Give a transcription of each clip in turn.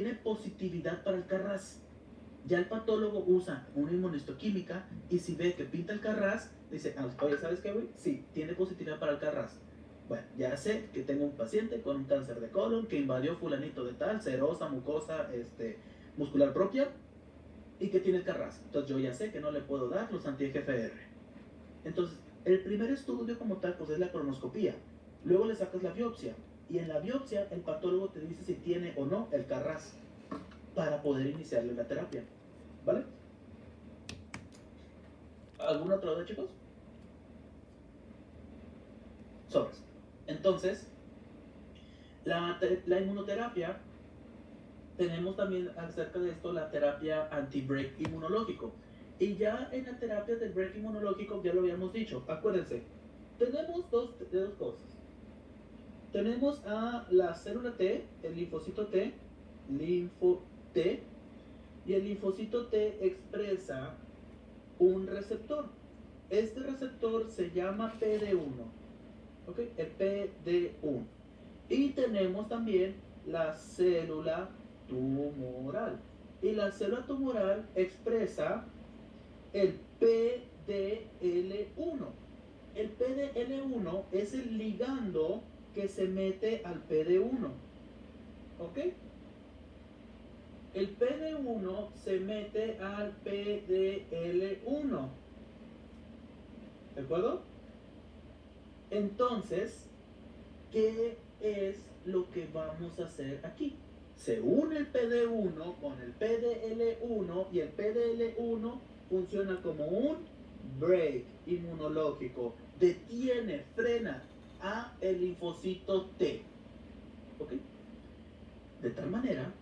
tiene positividad para el CARRAS. Ya el patólogo usa una inmunohistoquímica y si ve que pinta el CARRAS, dice, oye, ¿sabes qué, güey? Sí, tiene positividad para el CARRAS. Bueno, ya sé que tengo un paciente con un cáncer de colon que invadió fulanito de tal, serosa, mucosa, muscular propia y que tiene el CARRAS. Entonces yo ya sé que no le puedo dar los anti-EGFR. Entonces, el primer estudio como tal pues es la colonoscopía. Luego le sacas la biopsia y en la biopsia el patólogo te dice si tiene o no el CARRAS para poder iniciarle la terapia. ¿Vale? ¿Alguna otra duda, chicos? Sobres. Entonces, la inmunoterapia, tenemos también acerca de esto la terapia anti-break inmunológico. Y ya en la terapia del break inmunológico, ya lo habíamos dicho, acuérdense, tenemos dos cosas. Tenemos a la célula T, el linfocito T, linfo T, y el linfocito T expresa un receptor. Este receptor se llama PD1, ¿ok? El PD1. Y tenemos también la célula tumoral. Y la célula tumoral expresa el PDL1. El PDL1 es el ligando que se mete al PD1. ¿Ok? El PD1 se mete al PDL1. ¿De acuerdo? Entonces, ¿qué es lo que vamos a hacer aquí? Se une el PD1 con el PDL1 y el PDL1 funciona como un break inmunológico. Detiene, frena a el linfocito T. ¿Ok? De tal manera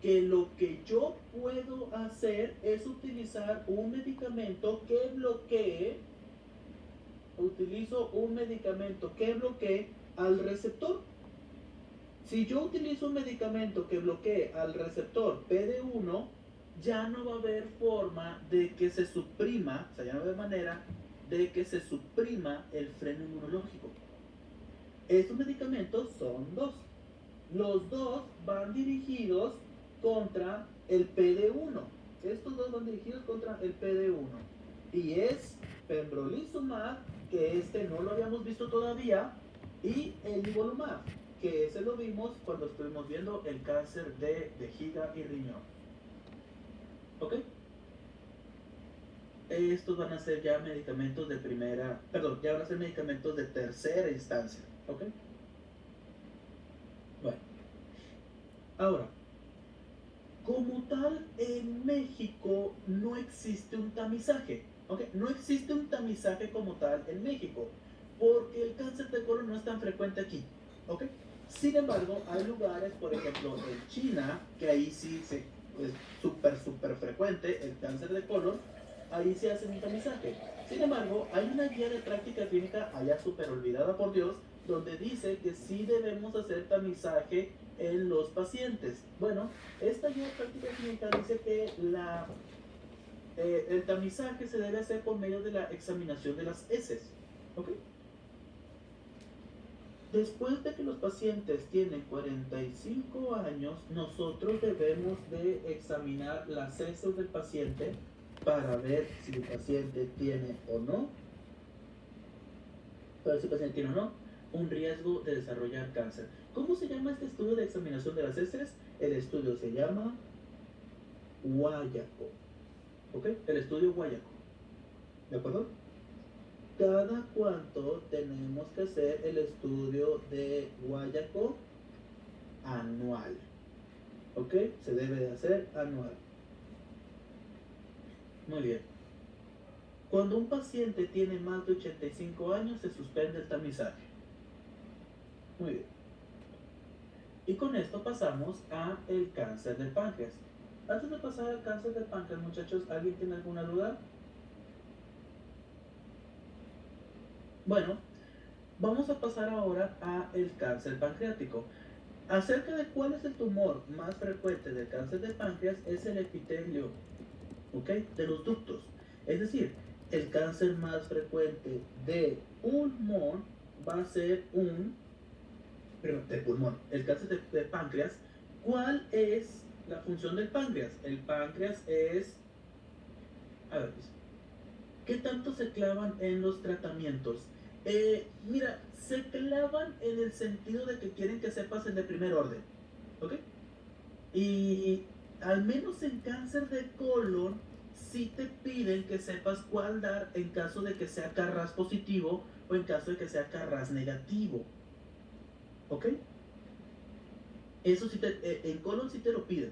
que lo que yo puedo hacer es utilizar un medicamento que bloquee, al receptor. Si yo utilizo un medicamento que bloquee al receptor PD1, ya no va a haber forma de que se suprima, o sea, ya no va a haber manera de que se suprima el freno inmunológico. Estos medicamentos son dos. Los dos van dirigidos contra el PD1. Estos dos van dirigidos contra el PD1. Y es pembrolizumab, que no lo habíamos visto todavía, y el nivolumab, que ese lo vimos cuando estuvimos viendo el cáncer de vejiga y riñón. ¿Ok? Estos van a ser ya medicamentos de primera, perdón, ya van a ser medicamentos de tercera instancia. ¿Ok? Bueno, ahora, como tal, en México no existe un tamizaje. ¿Ok? No existe un tamizaje como tal en México, porque el cáncer de colon no es tan frecuente aquí. ¿Ok? Sin embargo, hay lugares, por ejemplo, en China, que ahí sí es súper frecuente el cáncer de colon, ahí sí hacen un tamizaje. Sin embargo, hay una guía de práctica clínica allá súper olvidada por Dios, donde dice que sí debemos hacer tamizaje en los pacientes. Bueno, esta guía de práctica clínica dice que el tamizaje se debe hacer por medio de la examinación de las heces. ¿Ok? Después de que los pacientes tienen 45 años, nosotros debemos de examinar las heces del paciente para ver si el paciente tiene o no, un riesgo de desarrollar cáncer. ¿Cómo se llama este estudio de examinación de las heces? El estudio se llama Guayaco. ¿Ok? El estudio Guayaco. ¿De acuerdo? Cada cuánto tenemos que hacer el estudio de Guayaco anual. ¿Ok? Se debe de hacer anual. Muy bien. Cuando un paciente tiene más de 85 años, se suspende el tamizaje. Muy bien. Y con esto pasamos a el cáncer del páncreas. Antes de pasar al cáncer del páncreas, muchachos, ¿alguien tiene alguna duda? Bueno, vamos a pasar ahora a el cáncer pancreático. Acerca de cuál es el tumor más frecuente del cáncer del páncreas es el epitelio, ¿ok? De los ductos. Es decir, el cáncer más frecuente de pulmón va a ser de pulmón, el cáncer de páncreas. ¿Cuál es la función del páncreas. El páncreas es... A ver, pues, ¿qué tanto se clavan en los tratamientos? Mira, se clavan en el sentido de que quieren que sepas el de primer orden, ¿ok? Y al menos en cáncer de colon, sí te piden que sepas cuál dar en caso de que sea Carras positivo o en caso de que sea Carras negativo, ¿ok? Eso sí en colon sí te lo piden.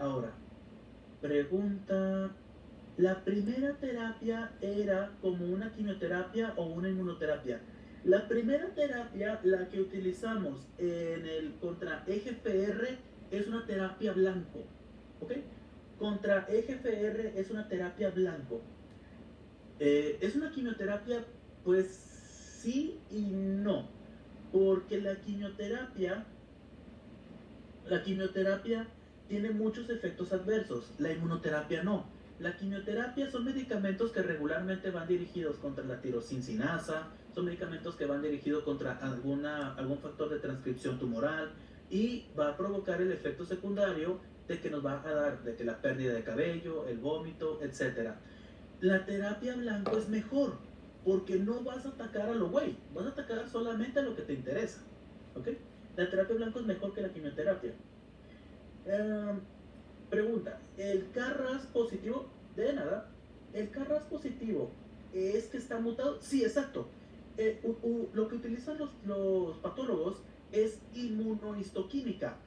Ahora, pregunta, ¿la primera terapia era como una quimioterapia o una inmunoterapia? La primera terapia, la que utilizamos en el contra EGFR, es una terapia blanco, ¿ok? Contra EGFR es una terapia blanco. ¿Es una quimioterapia? Pues sí y no, porque la quimioterapia tiene muchos efectos adversos, la inmunoterapia no. La quimioterapia son medicamentos que regularmente van dirigidos contra la tirosincinasa, son medicamentos que van dirigidos contra algún factor de transcripción tumoral y va a provocar el efecto secundario de que nos va a dar de que la pérdida de cabello, el vómito, etc. La terapia blanco es mejor porque no vas a atacar a lo güey, vas a atacar solamente a lo que te interesa, ¿ok? La terapia blanco es mejor que la quimioterapia. Eh, Pregunta, ¿el Carras positivo? De nada. ¿El Carras positivo es que está mutado? Sí, exacto. Lo que utilizan los patólogos es inmunohistoquímica.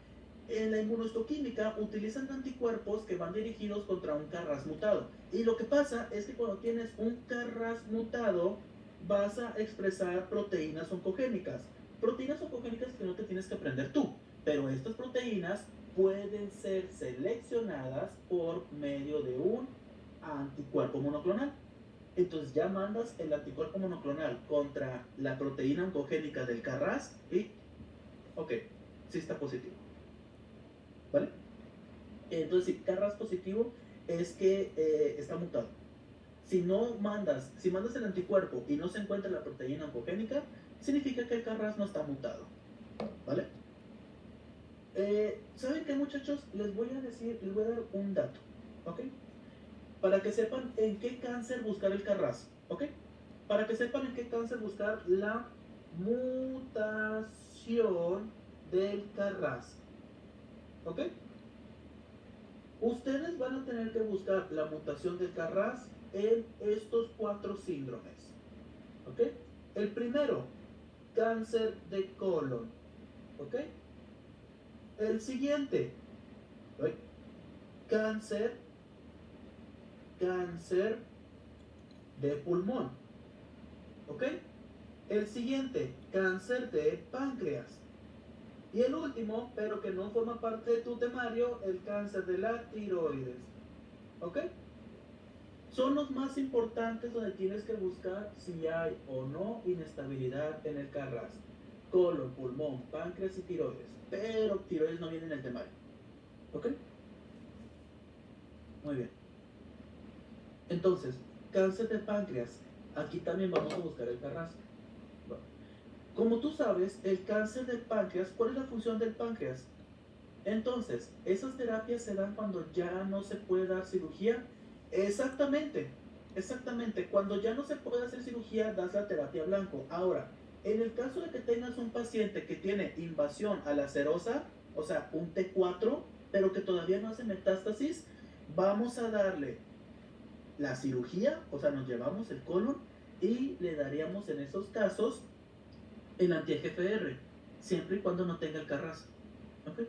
En la inmunohistoquímica utilizan anticuerpos que van dirigidos contra un Carras mutado. Y lo que pasa es que cuando tienes un Carras mutado, vas a expresar proteínas oncogénicas. Proteínas oncogénicas que no te tienes que aprender tú. Pero estas proteínas pueden ser seleccionadas por medio de un anticuerpo monoclonal. Entonces ya mandas el anticuerpo monoclonal contra la proteína oncogénica del Carras y, ok, sí está positivo. ¿Vale? Entonces, si Carras positivo es que está mutado. Si mandas el anticuerpo y no se encuentra la proteína oncogénica, significa que el Carras no está mutado. ¿Vale? ¿Saben qué, muchachos? Les voy a dar un dato, ¿ok? Para que sepan en qué cáncer buscar el Carras, ¿ok? Para que sepan en qué cáncer buscar la mutación del Carras, ¿ok? Ustedes van a tener que buscar la mutación del Carras en estos 4 síndromes, ¿ok? El primero, cáncer de colon, ¿ok? El siguiente, ¿ok? Cáncer de pulmón, ¿ok? El siguiente, cáncer de páncreas. Y el último, pero que no forma parte de tu temario, el cáncer de la tiroides, ¿ok? Son los más importantes donde tienes que buscar si hay o no inestabilidad en el Carras. Colon, pulmón, páncreas y tiroides. Pero tiroides no viene en el temario, ¿ok? Muy bien. Entonces, cáncer de páncreas. Aquí también vamos a buscar el Carras. Bueno, como tú sabes, el cáncer de páncreas, ¿cuál es la función del páncreas? Entonces, esas terapias se dan cuando ya no se puede dar cirugía. Exactamente, exactamente. Cuando ya no se puede hacer cirugía, das la terapia blanco. Ahora, en el caso de que tengas un paciente que tiene invasión a la serosa, o sea, un T4, pero que todavía no hace metástasis, vamos a darle la cirugía, o sea, nos llevamos el colon y le daríamos en esos casos el anti-EGFR, siempre y cuando no tenga el Carras. ¿Ok?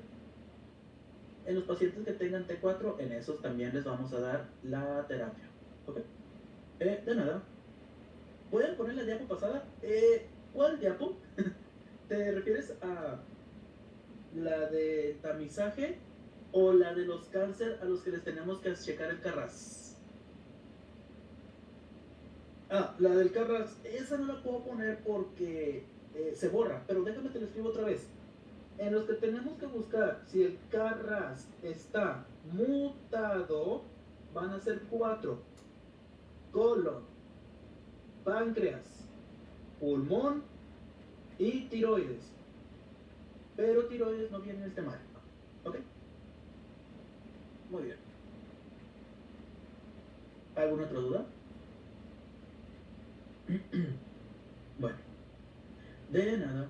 En los pacientes que tengan T4, en esos también les vamos a dar la terapia. ¿Ok? De nada. Voy a poner la diapo pasada. ¿Cuál diapo? ¿Te refieres a la de tamizaje o la de los cáncer a los que les tenemos que checar el Carras? Ah, la del Carras, esa no la puedo poner porque se borra, pero déjame te lo escribo otra vez. En los que tenemos que buscar si el Carras está mutado, van a ser 4: colon, páncreas, pulmón y tiroides. Pero tiroides no viene en el temario, ¿ok? Muy bien. ¿Alguna otra duda? Bueno, de nada.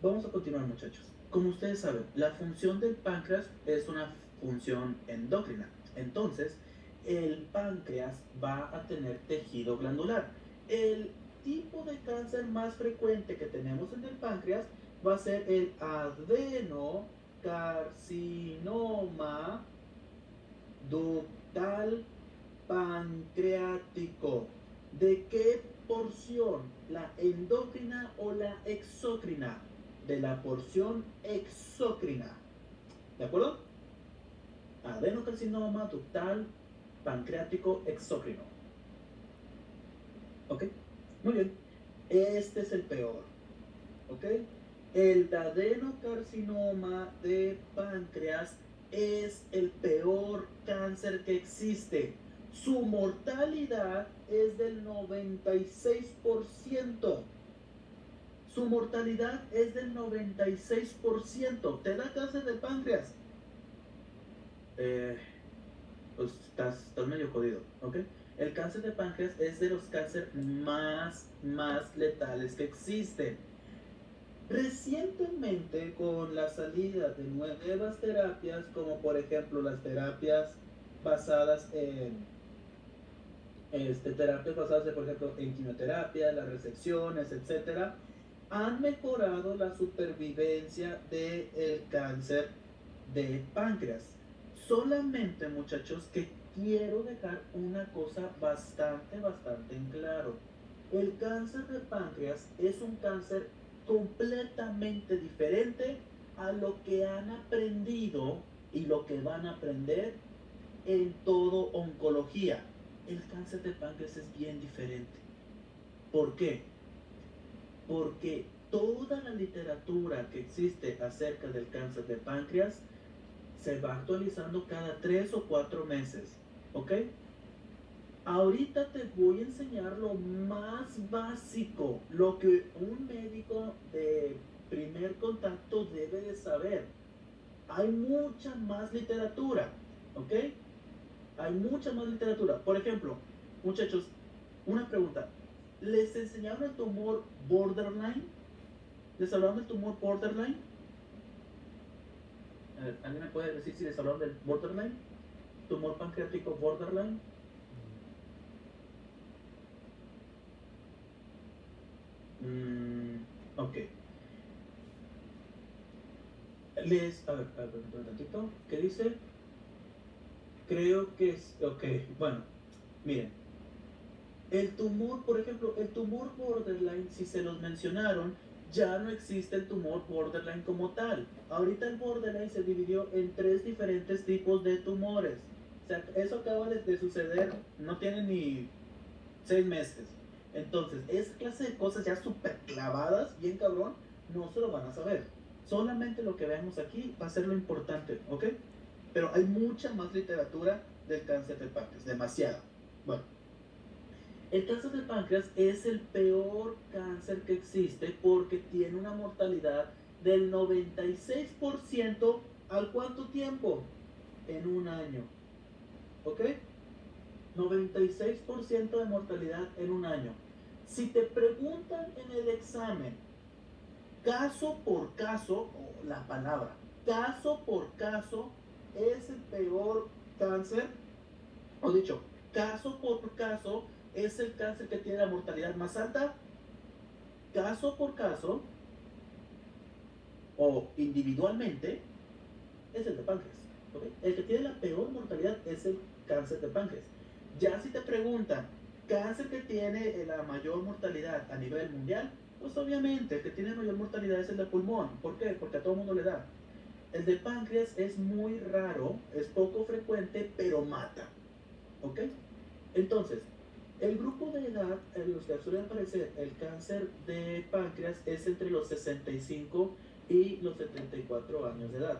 Vamos a continuar, muchachos. Como ustedes saben, la función del páncreas es una función endocrina. Entonces, el páncreas va a tener tejido glandular. El tipo de cáncer más frecuente que tenemos en el páncreas va a ser el adenocarcinoma ductal pancreático. ¿De qué porción? ¿La endocrina o la exócrina? De la porción exócrina. ¿De acuerdo? Adenocarcinoma ductal pancreático exócrino. ¿Ok? Muy bien. Este es el peor. ¿Ok? El adenocarcinoma de páncreas es el peor cáncer que existe. Su mortalidad es del 96%. Su mortalidad es del 96%. ¿Te da cáncer de páncreas? Pues estás medio jodido, ¿ok? El cáncer de páncreas es de los cánceres más letales que existen. Recientemente, con la salida de nuevas terapias, como por ejemplo las terapias basadas por ejemplo, en quimioterapia, las resecciones, etcétera, han mejorado la supervivencia del cáncer de páncreas. Solamente, muchachos, que quiero dejar una cosa bastante en claro. El cáncer de páncreas es un cáncer completamente diferente a lo que han aprendido y lo que van a aprender en todo oncología. El cáncer de páncreas es bien diferente. ¿Por qué? Porque toda la literatura que existe acerca del cáncer de páncreas se va actualizando cada 3 o 4 meses. ¿Ok? Ahorita te voy a enseñar lo más básico, lo que un médico de primer contacto debe de saber. Hay mucha más literatura, ¿ok? Hay mucha más literatura. Por ejemplo, muchachos, una pregunta. ¿Les enseñaron el tumor borderline? ¿Les hablaron del tumor borderline? A ver, ¿alguien me puede decir si les hablaron del borderline? ¿Tumor pancreático borderline? Ok. A ver, un tantito. ¿Qué dice? Creo que es. Ok, bueno, miren. El tumor, por ejemplo, el tumor borderline, si se los mencionaron, ya no existe el tumor borderline como tal. Ahorita el borderline se dividió en 3 diferentes tipos de tumores. O sea, eso acaba de suceder, no tiene ni 6 meses. Entonces, esa clase de cosas ya súper clavadas, bien cabrón, no se lo van a saber. Solamente lo que veamos aquí va a ser lo importante, ¿ok? Pero hay mucha más literatura del cáncer de páncreas, demasiado. Bueno, el cáncer de páncreas es el peor cáncer que existe porque tiene una mortalidad del 96% ¿al cuánto tiempo? En un año. ¿Ok? 96% de mortalidad en un año. Si te preguntan en el examen, caso por caso, o la palabra, caso por caso, es el peor cáncer, o dicho, caso por caso, es el cáncer que tiene la mortalidad más alta, caso por caso, o individualmente, es el de páncreas. ¿Okay? El que tiene la peor mortalidad es el cáncer de páncreas. Ya si te preguntan, cáncer que tiene la mayor mortalidad a nivel mundial, pues obviamente el que tiene mayor mortalidad es el de pulmón. ¿Por qué? Porque a todo mundo le da. El de páncreas es muy raro, es poco frecuente, pero mata. ¿Ok? Entonces, el grupo de edad en los que suele aparecer el cáncer de páncreas es entre los 65 y los 74 años de edad.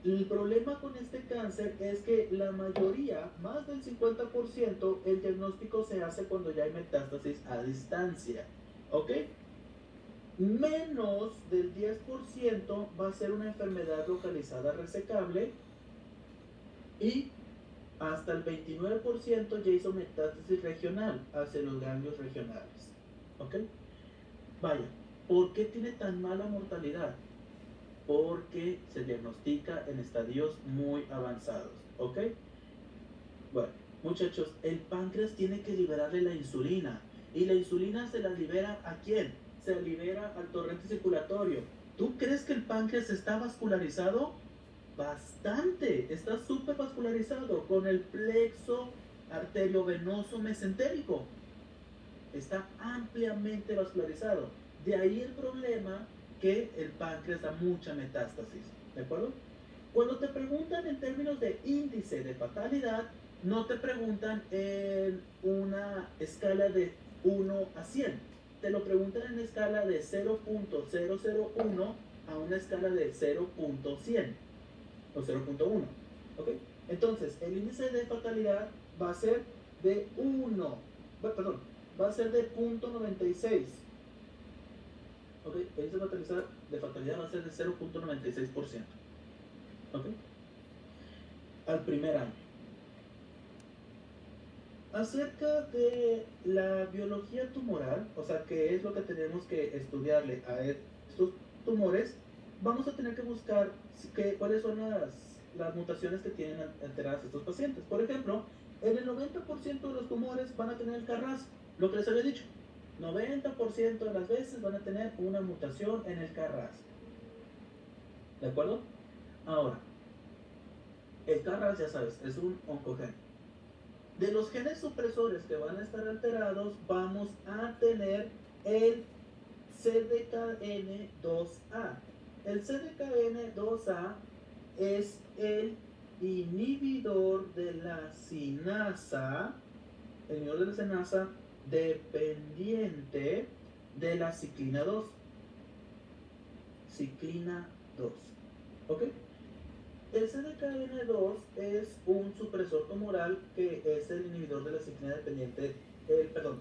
El problema con este cáncer es que la mayoría, más del 50%, el diagnóstico se hace cuando ya hay metástasis a distancia. ¿Ok? Menos del 10% va a ser una enfermedad localizada resecable Y hasta el 29% ya hizo metástasis regional hacia los ganglios regionales. ¿Ok? Vaya, ¿por qué tiene tan mala mortalidad? Porque se diagnostica en estadios muy avanzados. ¿Ok? Bueno, muchachos, el páncreas tiene que liberarle la insulina. ¿Y la insulina se la libera a quién? Se la libera al torrente circulatorio. ¿Tú crees que el páncreas está vascularizado? Bastante, está súper vascularizado con el plexo arteriovenoso mesentérico. Está ampliamente vascularizado. De ahí el problema que el páncreas da mucha metástasis. ¿De acuerdo? Cuando te preguntan en términos de índice de fatalidad, no te preguntan en una escala de 1 a 100. Te lo preguntan en escala de 0.001 a una escala de 0.100 o 0.1. ¿Ok? Entonces, el índice de fatalidad va a ser de 1. Perdón, va a ser de 0.96. ¿Ok? El índice de fatalidad va a ser de 0.96%. ¿Ok? Al primer año. Acerca de la biología tumoral, o sea, qué es lo que tenemos que estudiarle a estos tumores, vamos a tener que buscar cuáles son las mutaciones que tienen alteradas estos pacientes. Por ejemplo, en el 90% de los tumores van a tener el KRAS, lo que les había dicho. 90% de las veces van a tener una mutación en el KRAS. ¿De acuerdo? Ahora, el KRAS, ya sabes, es un oncogeno. De los genes supresores que van a estar alterados, vamos a tener el CDKN2A. El CDKN2A es el inhibidor de la sinasa, dependiente de la ciclina 2. Ciclina 2. ¿Ok? El CDKN2 es un supresor tumoral que es el inhibidor de la ciclina dependiente,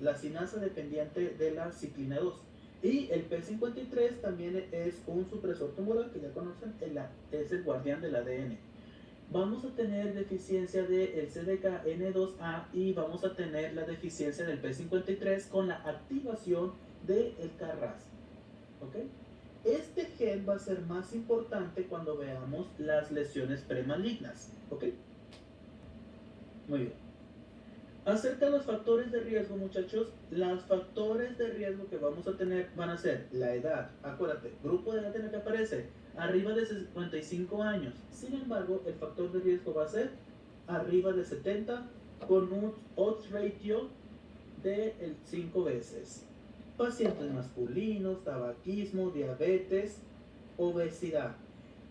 la sinasa dependiente de la ciclina 2. Y el P53 también es un supresor tumoral que ya conocen, es el guardián del ADN. Vamos a tener deficiencia del CDKN2A y vamos a tener la deficiencia del P53 con la activación del KRAS. ¿Ok? Este gen va a ser más importante cuando veamos las lesiones premalignas. ¿Ok? Muy bien. Acerca de los factores de riesgo, muchachos, los factores de riesgo que vamos a tener van a ser la edad. Acuérdate, grupo de edad en el que aparece arriba de 55 años. Sin embargo, el factor de riesgo va a ser arriba de 70 con un odds ratio de 5 veces. Pacientes masculinos, tabaquismo, diabetes, obesidad.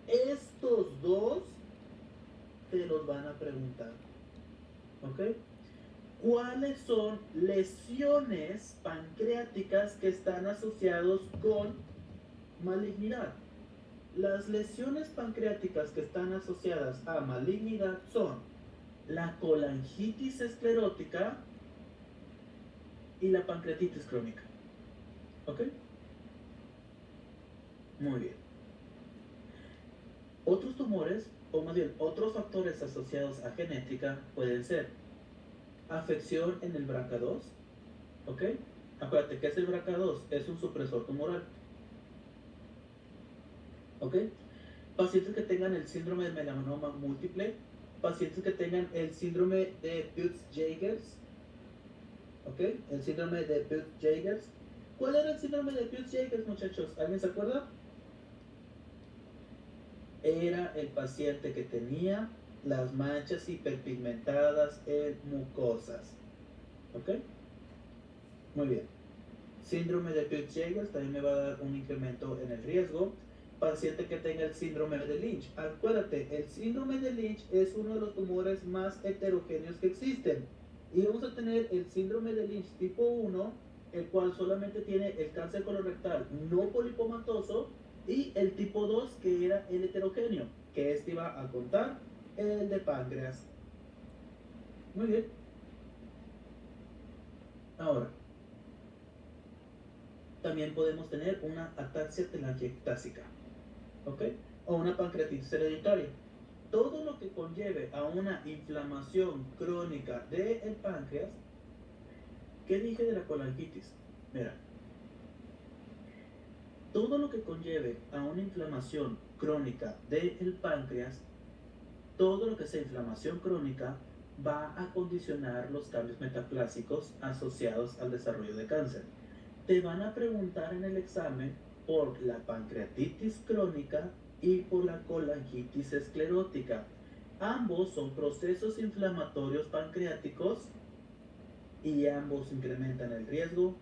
Estos dos te los van a preguntar. ¿Ok? ¿Cuáles son lesiones pancreáticas que están asociados con malignidad? Las lesiones pancreáticas que están asociadas a malignidad son la colangitis esclerótica y la pancreatitis crónica. ¿Ok? Muy bien. Otros tumores, o más bien otros factores asociados a genética pueden ser afección en el BRCA2. ¿Ok? Acuérdate, ¿qué es el BRCA2? Es un supresor tumoral. ¿Ok? Pacientes que tengan el síndrome de melanoma múltiple, pacientes que tengan el síndrome de Peutz-Jeghers. ¿Ok? El síndrome de Peutz-Jeghers. ¿Cuál era el síndrome de Peutz-Jeghers, muchachos? ¿Alguien se acuerda? Era el paciente que tenía las manchas hiperpigmentadas en mucosas. ¿Ok? Muy bien. Síndrome de Peutz-Jeghers también me va a dar un incremento en el riesgo. Paciente que tenga el síndrome de Lynch. Acuérdate, el síndrome de Lynch es uno de los tumores más heterogéneos que existen. Y vamos a tener el síndrome de Lynch tipo 1, el cual solamente tiene el cáncer colorectal no polipomatoso, y el tipo 2, que era el heterogéneo, que este iba a contar el de páncreas. Muy bien. Ahora, también podemos tener una ataxia telangiectásica, ¿ok? O una pancreatitis hereditaria. Todo lo que conlleve a una inflamación crónica del páncreas, ¿qué dije de la colangitis? Mira, todo lo que conlleve a una inflamación crónica del páncreas, todo lo que sea inflamación crónica, va a condicionar los cambios metaplásicos asociados al desarrollo de cáncer. Te van a preguntar en el examen por la pancreatitis crónica y por la colangitis esclerótica. Ambos son procesos inflamatorios pancreáticos y ambos incrementan el riesgo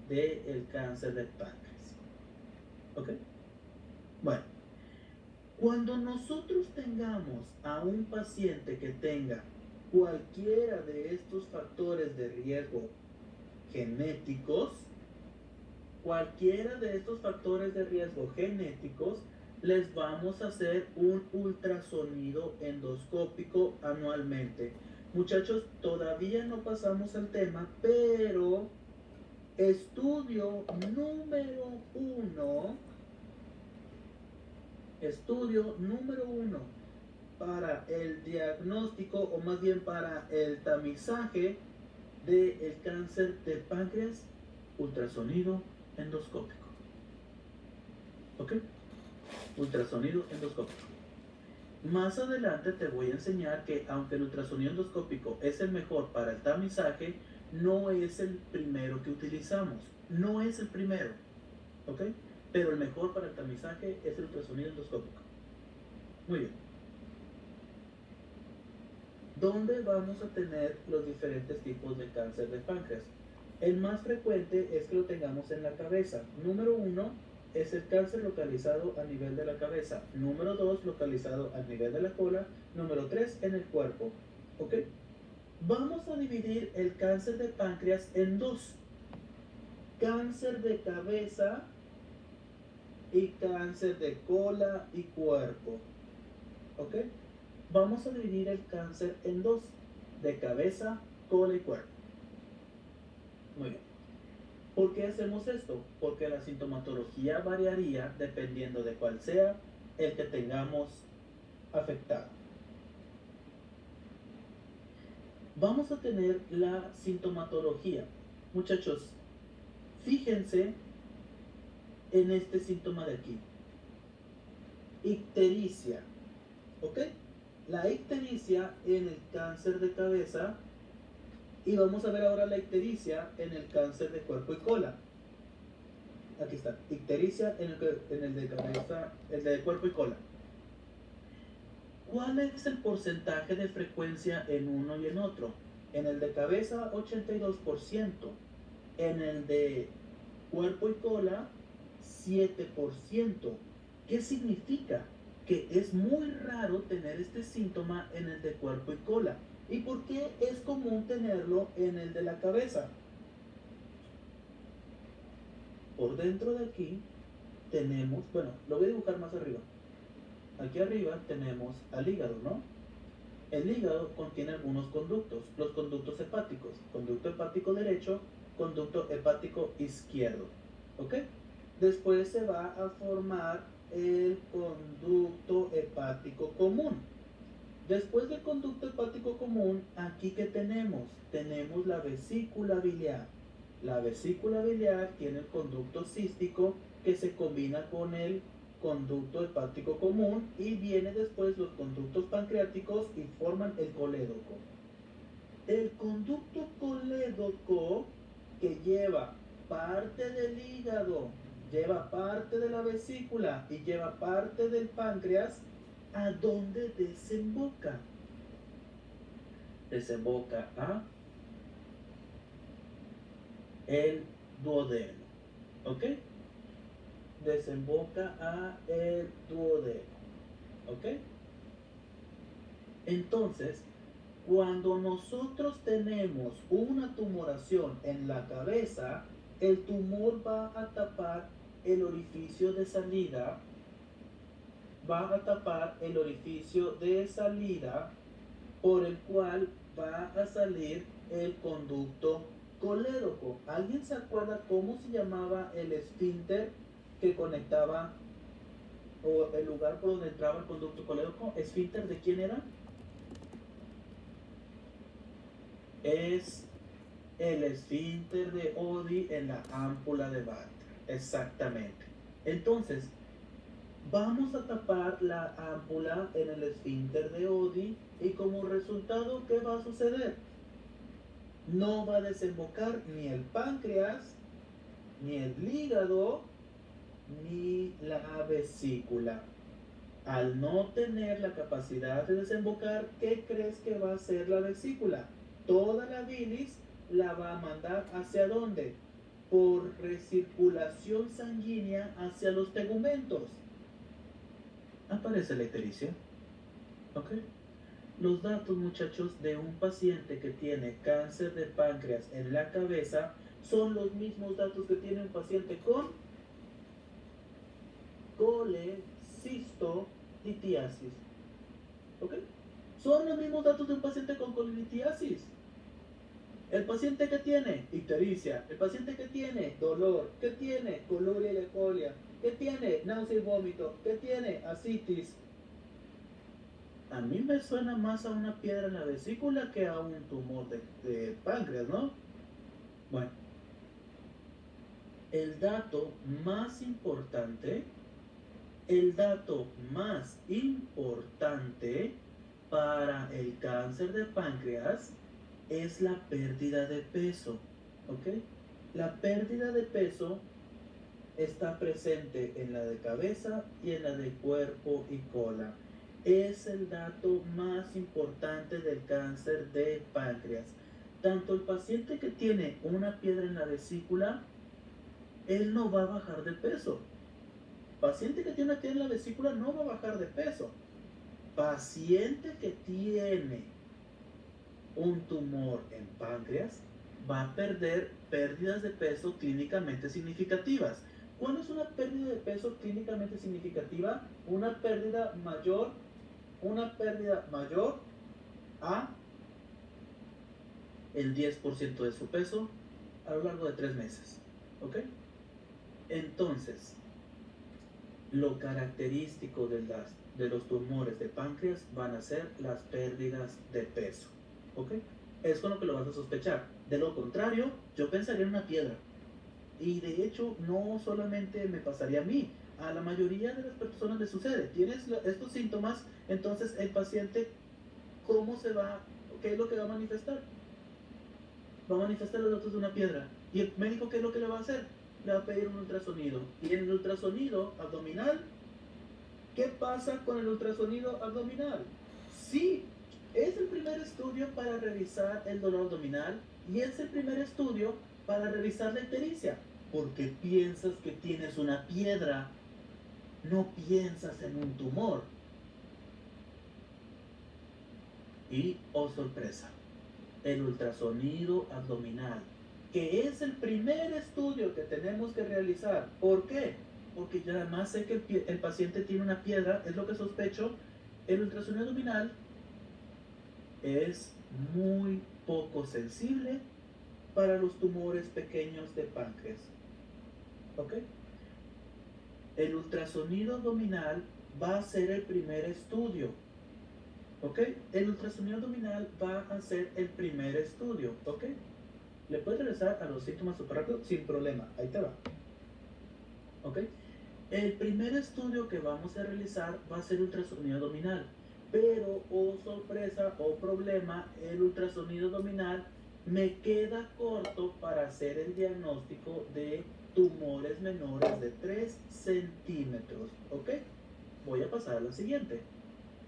del cáncer del páncreas. ¿Ok? Bueno, cuando nosotros tengamos a un paciente que tenga cualquiera de estos factores de riesgo genéticos, les vamos a hacer un ultrasonido endoscópico anualmente. Muchachos, todavía no pasamos al tema, pero estudio número uno para el diagnóstico, o más bien para el tamizaje del cáncer de páncreas, ultrasonido endoscópico. ¿Ok? Ultrasonido endoscópico. Más adelante te voy a enseñar que aunque el ultrasonido endoscópico es el mejor para el tamizaje, no es el primero que utilizamos. No es el primero. ¿Ok? Pero el mejor para el tamizaje es el ultrasonido endoscópico. Muy bien. ¿Dónde vamos a tener los diferentes tipos de cáncer de páncreas? El más frecuente es que lo tengamos en la cabeza. Número 1 es el cáncer localizado a nivel de la cabeza. Número 2, localizado a nivel de la cola. Número 3, en el cuerpo. ¿Ok? Vamos a dividir el cáncer de páncreas en dos. Cáncer de cabeza y cáncer de cola y cuerpo. ¿Ok? Vamos a dividir el cáncer en dos. De cabeza, cola y cuerpo. Muy bien. ¿Por qué hacemos esto? Porque la sintomatología variaría dependiendo de cuál sea el que tengamos afectado. Vamos a tener la sintomatología. Muchachos, fíjense en este síntoma de aquí. Ictericia. ¿Ok? La ictericia en el cáncer de cabeza. Y vamos a ver ahora la ictericia en el cáncer de cuerpo y cola. Aquí está, ictericia en el de cabeza, el de cuerpo y cola. ¿Cuál es el porcentaje de frecuencia en uno y en otro? En el de cabeza, 82%. En el de cuerpo y cola, 7%. ¿Qué significa? Que es muy raro tener este síntoma en el de cuerpo y cola. ¿Y por qué es común tenerlo en el de la cabeza? Por dentro de aquí tenemos, bueno, lo voy a dibujar más arriba. Aquí arriba tenemos al hígado, ¿no? El hígado contiene algunos conductos, los conductos hepáticos, conducto hepático derecho, conducto hepático izquierdo, ¿ok? Después se va a formar el conducto hepático común. Después del conducto hepático común, aquí que tenemos la vesícula biliar. La vesícula biliar tiene el conducto cístico que se combina con el conducto hepático común y viene después los conductos pancreáticos y forman el colédoco. El conducto colédoco, que lleva parte del hígado, lleva parte de la vesícula y lleva parte del páncreas, ¿a dónde desemboca? Desemboca a el duodeno. ¿Ok? Desemboca a el duodeno. ¿Ok? Entonces, cuando nosotros tenemos una tumoración en la cabeza, el tumor va a tapar el orificio de salida, por el cual va a salir el conducto colédoco. ¿Alguien se acuerda cómo se llamaba el esfínter que conectaba, o el lugar por donde entraba el conducto colédoco? ¿Esfínter de quién era? Es el esfínter de Oddi en la ámpula de Bartra. Exactamente. Entonces, vamos a tapar la ámpula en el esfínter de Oddi y como resultado, ¿qué va a suceder? No va a desembocar ni el páncreas, ni el hígado, ni la vesícula. Al no tener la capacidad de desembocar, ¿qué crees que va a hacer la vesícula? Toda la bilis la va a mandar ¿hacia dónde? Por recirculación sanguínea hacia los tegumentos. Aparece la ictericia. ¿Ok? Los datos, muchachos, de un paciente que tiene cáncer de páncreas en la cabeza son los mismos datos que tiene un paciente con colecistolitiasis. ¿Ok? Son los mismos datos de un paciente con colelitiasis. El paciente que tiene ictericia, el paciente que tiene dolor, que tiene coluria y lecolia, que tiene náusea y vómito, que tiene ascitis. A mí me suena más a una piedra en la vesícula que a un tumor de páncreas, ¿no? Bueno, el dato más importante para el cáncer de páncreas es la pérdida de peso, ¿ok? La pérdida de peso está presente en la de cabeza y en la de cuerpo y cola. Es el dato más importante del cáncer de páncreas. Tanto el paciente que tiene una piedra en la vesícula, él no va a bajar de peso. Paciente que tiene una piedra en la vesícula no va a bajar de peso. Paciente que tiene un tumor en páncreas va a perder pérdidas de peso clínicamente significativas. ¿Cuál es una pérdida de peso clínicamente significativa? Una pérdida mayor a el 10% de su peso a lo largo de 3 meses. ¿Ok? Entonces, lo característico de los tumores de páncreas van a ser las pérdidas de peso. ¿Ok? Es con lo que lo vas a sospechar. De lo contrario, yo pensaría en una piedra. Y de hecho, no solamente me pasaría a mí, a la mayoría de las personas les sucede. Tienes estos síntomas, entonces el paciente, ¿qué es lo que va a manifestar? Va a manifestar los datos de una piedra. ¿Y el médico qué es lo que le va a hacer? Le va a pedir un ultrasonido. Y en el ultrasonido abdominal, ¿qué pasa con el ultrasonido abdominal? Sí, es el primer estudio para revisar el dolor abdominal y es el primer estudio para revisar la ictericia. Porque piensas que tienes una piedra, no piensas en un tumor. Y, oh sorpresa, el ultrasonido abdominal, que es el primer estudio que tenemos que realizar. ¿Por qué? Porque yo además sé que el paciente tiene una piedra, es lo que sospecho. El ultrasonido abdominal es muy poco sensible para los tumores pequeños de páncreas. ¿Ok? El ultrasonido abdominal va a ser el primer estudio. ¿Ok? El ultrasonido abdominal va a ser el primer estudio. ¿Ok? Le puedes regresar a los síntomas súper rápido sin problema. Ahí te va. ¿Ok? El primer estudio que vamos a realizar va a ser ultrasonido abdominal. Pero, oh sorpresa, oh problema, el ultrasonido abdominal me queda corto para hacer el diagnóstico de tumores menores de 3 centímetros. ¿Ok? Voy a pasar a la siguiente.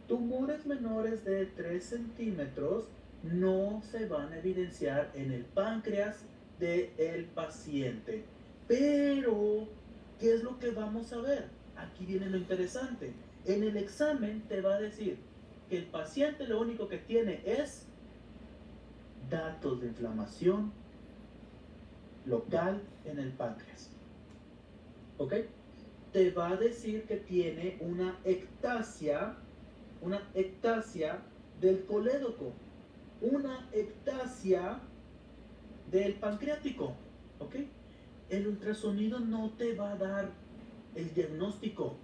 Tumores menores de 3 centímetros no se van a evidenciar en el páncreas del paciente. Pero, ¿qué es lo que vamos a ver? Aquí viene lo interesante. En el examen te va a decir que el paciente lo único que tiene es datos de inflamación local en el páncreas. ¿Ok? Te va a decir que tiene una ectasia del colédoco, una ectasia del pancreático. ¿Ok? El ultrasonido no te va a dar el diagnóstico,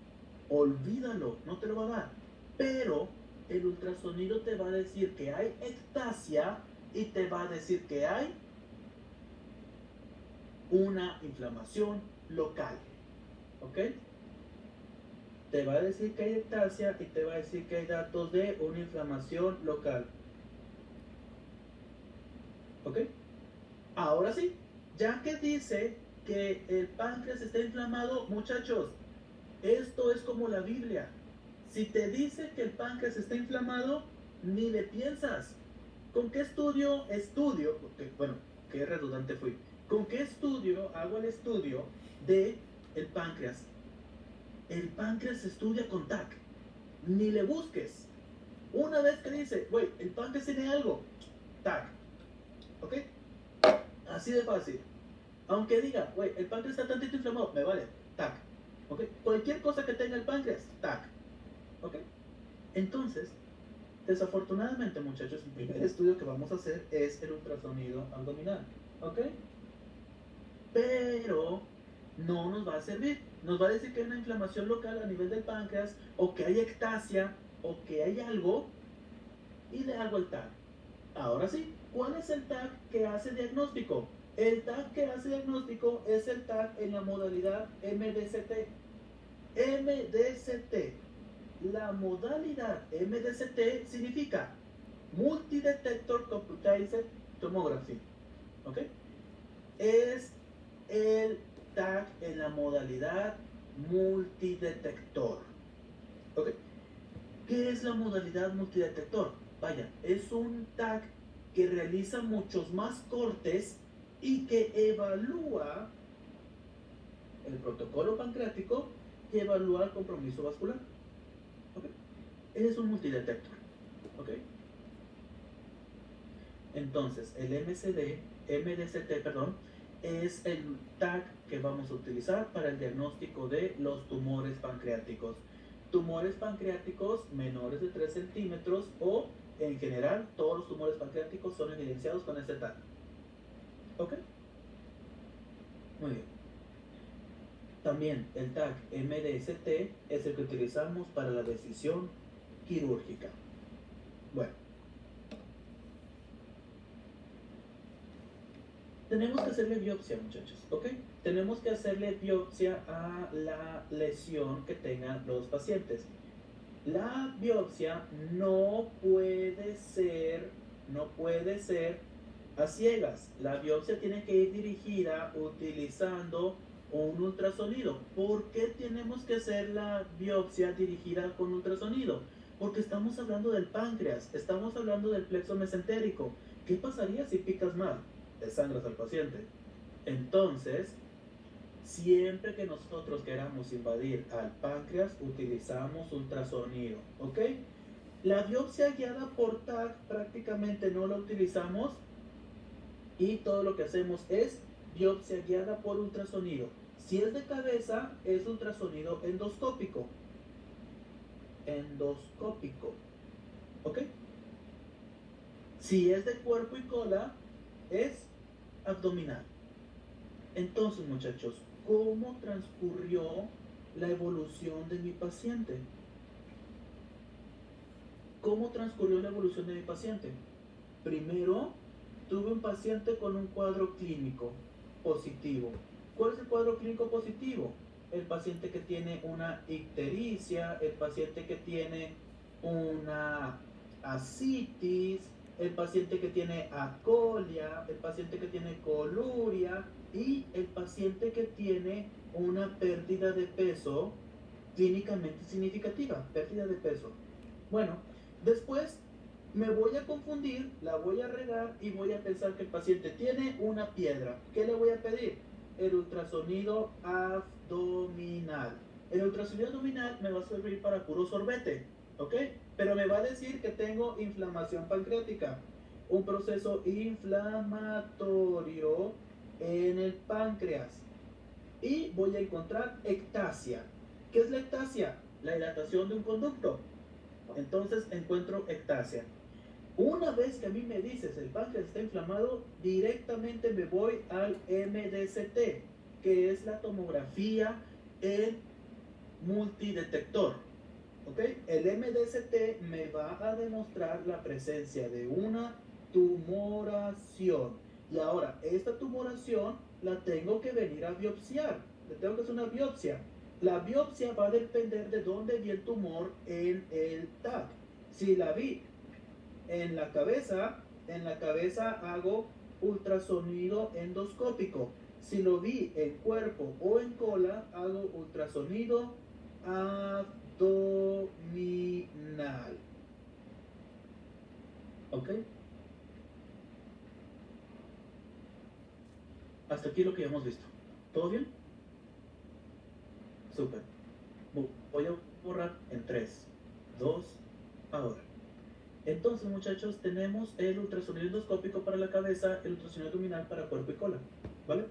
olvídalo, no te lo va a dar. Pero el ultrasonido te va a decir que hay ectasia y te va a decir que hay una inflamación local. ¿Ok? Te va a decir que hay ectasia y te va a decir que hay datos de una inflamación local. ¿Ok? Ahora sí, ya que dice que el páncreas está inflamado, muchachos, esto es como la Biblia. Si te dice que el páncreas está inflamado, ni le piensas. ¿Con qué estudio? Bueno, qué redundante fui. ¿Con qué estudio hago el estudio de el páncreas? El páncreas se estudia con TAC. Ni le busques. Una vez que dice, güey, el páncreas tiene algo, TAC. ¿Ok? Así de fácil. Aunque diga, güey, el páncreas está tantito inflamado, me vale, TAC. ¿Ok? Cualquier cosa que tenga el páncreas, TAC. ¿Ok? Entonces, desafortunadamente, muchachos, el primer estudio que vamos a hacer es el ultrasonido abdominal. ¿Ok? Pero no nos va a servir. Nos va a decir que hay una inflamación local a nivel del páncreas, o que hay ectasia, o que hay algo, y le hago el TAC. Ahora sí, ¿cuál es el TAC que hace diagnóstico? El TAC que hace diagnóstico es el TAC en la modalidad MDCT. MDCT. La modalidad MDCT significa Multidetector Computed Tomography. ¿Ok? Es el TAC en la modalidad multidetector. ¿Ok? ¿Qué es la modalidad multidetector? Vaya, es un TAC que realiza muchos más cortes y que evalúa el protocolo pancreático y evalúa el compromiso vascular. ¿Ok? Es un multidetector. ¿Ok? Entonces, el MDCT, es el TAC que vamos a utilizar para el diagnóstico de los tumores pancreáticos. Tumores pancreáticos menores de 3 centímetros o, en general, todos los tumores pancreáticos son evidenciados con este TAC. ¿Ok? Muy bien. También el TAC MDST es el que utilizamos para la decisión quirúrgica. Bueno. Tenemos que hacerle biopsia, muchachos, ¿ok? Tenemos que hacerle biopsia a la lesión que tengan los pacientes. La biopsia no puede ser a ciegas. La biopsia tiene que ir dirigida utilizando un ultrasonido. ¿Por qué tenemos que hacer la biopsia dirigida con ultrasonido? Porque estamos hablando del páncreas, estamos hablando del plexo mesentérico. ¿Qué pasaría si picas mal? Desangras al paciente. Entonces, siempre que nosotros queramos invadir al páncreas, utilizamos ultrasonido, ¿ok? La biopsia guiada por TAC prácticamente no la utilizamos y todo lo que hacemos es biopsia guiada por ultrasonido. Si es de cabeza, es ultrasonido endoscópico. ¿Ok? Si es de cuerpo y cola, es abdominal. Entonces, muchachos, ¿cómo transcurrió la evolución de mi paciente? ¿Cómo transcurrió la evolución de mi paciente? Primero, tuve un paciente con un cuadro clínico positivo. ¿Cuál es el cuadro clínico positivo? El paciente que tiene una ictericia, el paciente que tiene una ascitis, el paciente que tiene acolia, el paciente que tiene coluria y el paciente que tiene una pérdida de peso clínicamente significativa, pérdida de peso. Bueno, después me voy a confundir, la voy a regar y voy a pensar que el paciente tiene una piedra. ¿Qué le voy a pedir? El ultrasonido abdominal. El ultrasonido abdominal me va a servir para puro sorbete, ¿ok? Pero me va a decir que tengo inflamación pancreática, un proceso inflamatorio en el páncreas. Y voy a encontrar ectasia. ¿Qué es la ectasia? La dilatación de un conducto. Entonces encuentro ectasia. Una vez que a mí me dices el páncreas está inflamado, directamente me voy al MDCT, que es la tomografía en multidetector. ¿Ok? El MDCT me va a demostrar la presencia de una tumoración. Y ahora, esta tumoración la tengo que venir a biopsiar. Le tengo que hacer una biopsia. La biopsia va a depender de dónde vi el tumor en el TAC. Si la vi en la cabeza hago ultrasonido endoscópico. Si lo vi en cuerpo o en cola, hago ultrasonido abdominal. ¿Ok? Hasta aquí lo que ya hemos visto. ¿Todo bien? Súper. Voy a borrar en 3, 2, ahora. Entonces, muchachos, tenemos el ultrasonido endoscópico para la cabeza, el ultrasonido abdominal para cuerpo y cola. ¿Vale?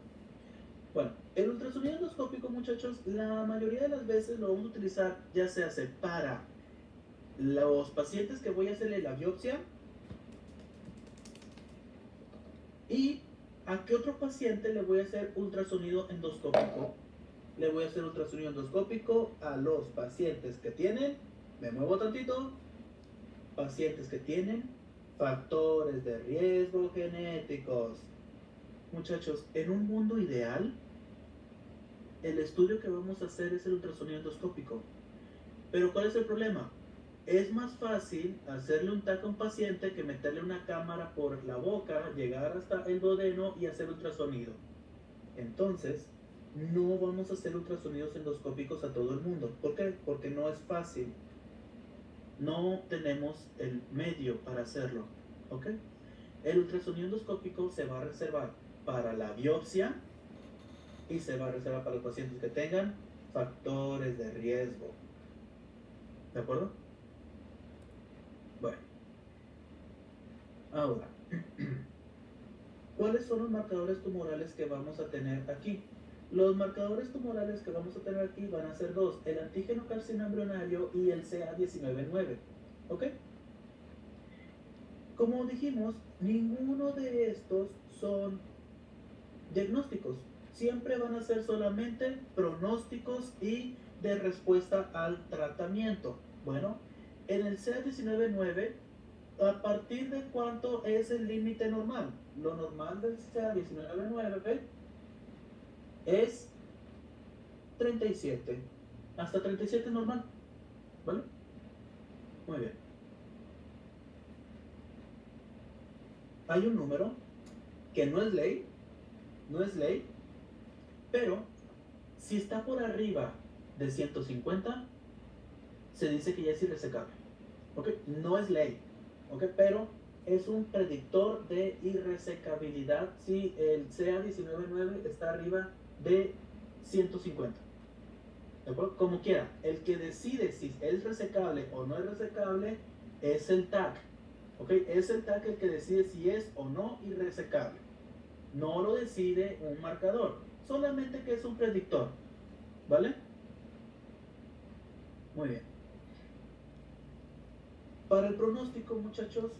Bueno, el ultrasonido endoscópico, muchachos, la mayoría de las veces lo vamos a utilizar ya sea para los pacientes que voy a hacerle la biopsia. ¿Y a qué otro paciente le voy a hacer ultrasonido endoscópico? Le voy a hacer ultrasonido endoscópico a los pacientes que tienen, me muevo tantito, pacientes que tienen factores de riesgo genéticos. Muchachos, en un mundo ideal, el estudio que vamos a hacer es el ultrasonido endoscópico. Pero ¿cuál es el problema? Es más fácil hacerle un TAC a un paciente que meterle una cámara por la boca, llegar hasta el duodeno y hacer ultrasonido. Entonces, no vamos a hacer ultrasonidos endoscópicos a todo el mundo. ¿Por qué? Porque no es fácil. No tenemos el medio para hacerlo. ¿Ok? El ultrasonido endoscópico se va a reservar para la biopsia y se va a reservar para los pacientes que tengan factores de riesgo. ¿De acuerdo? Bueno. Ahora, ¿cuáles son los marcadores tumorales que vamos a tener aquí? Los marcadores tumorales que vamos a tener aquí van a ser dos: el antígeno carcino embrionario y el CA19-9. ¿Ok? Como dijimos, ninguno de estos son diagnósticos. Siempre van a ser solamente pronósticos y de respuesta al tratamiento. Bueno, en el CA19-9, ¿a partir de cuánto es el límite normal? Lo normal del CA19-9 es 37. Hasta 37 es normal. ¿Vale? Muy bien. Hay un número que no es ley, pero si está por arriba de 150, se dice que ya es irresecable. ¿Ok? No es ley, ¿ok? Pero es un predictor de irresecabilidad si el CA19-9 está arriba de 150. ¿De acuerdo? Como quiera, el que decide si es resecable o no es resecable es el TAC. ¿Ok? Es el TAC el que decide si es o no irresecable. No lo decide un marcador, solamente que es un predictor. ¿Vale? Muy bien. Para el pronóstico, muchachos,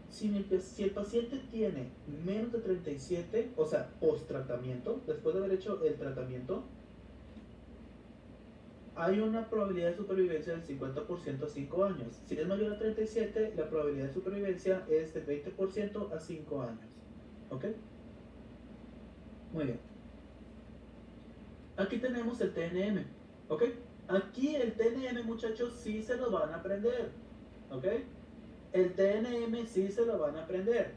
si el paciente tiene menos de 37, o sea, post-tratamiento, después de haber hecho el tratamiento, hay una probabilidad de supervivencia del 50% a 5 años. Si es mayor a 37, la probabilidad de supervivencia es del 20% a 5 años. ¿Ok? Muy bien. Aquí tenemos el TNM. ¿Ok? Aquí el TNM, muchachos, sí se lo van a aprender. ¿Ok? El TNM sí se lo van a aprender.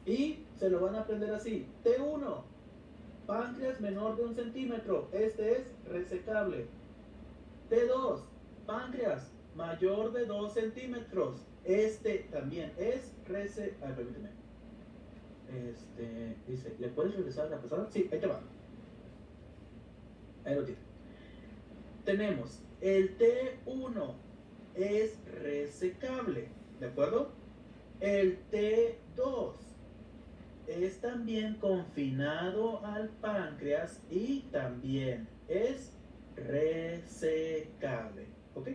Y se lo van a aprender así. T1, páncreas menor de 1 centímetro. Este es resecable. T2, páncreas mayor de 2 centímetros. Este también es resecable. Permíteme. Dice, ¿le puedes regresar a la pasada? Sí, ahí te va. Ahí lo tiene. Tenemos el T1 es resecable, ¿de acuerdo? El T2 es también confinado al páncreas y también es resecable. ¿Ok?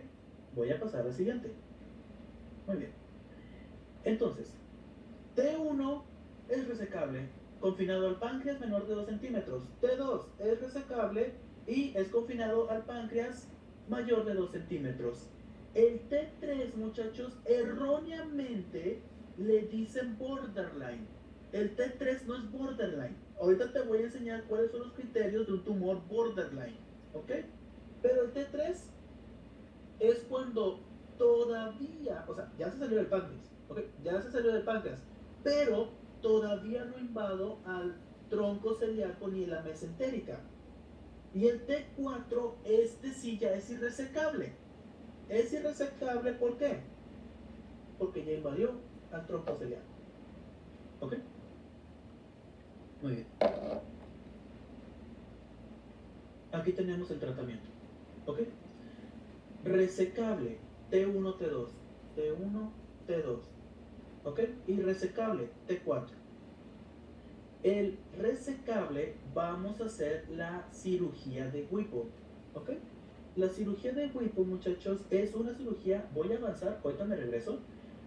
Voy a pasar al siguiente. Muy bien. Entonces, T1 es resecable, confinado al páncreas menor de 2 centímetros. T2 es resecable y es confinado al páncreas mayor de 2 centímetros. El T3, muchachos, erróneamente le dicen borderline. El T3 no es borderline. Ahorita te voy a enseñar cuáles son los criterios de un tumor borderline, ¿ok? Pero el T3 es cuando todavía, o sea, ya se salió del páncreas, ¿ok? Ya se salió del páncreas, pero todavía no invado al tronco celíaco ni la mesentérica. Y el T4, este sí ya es irresecable. Es irresecable, ¿por qué? Porque ya invadió al tronco celíaco. ¿Ok? Muy bien. Aquí tenemos el tratamiento. ¿Ok? Resecable, T1, T2. T1, T2. ¿Ok? Y resecable, T4. El resecable vamos a hacer la cirugía de Whipple. ¿Ok? La cirugía de Whipple, muchachos, es una cirugía, voy a avanzar, ahorita me regreso.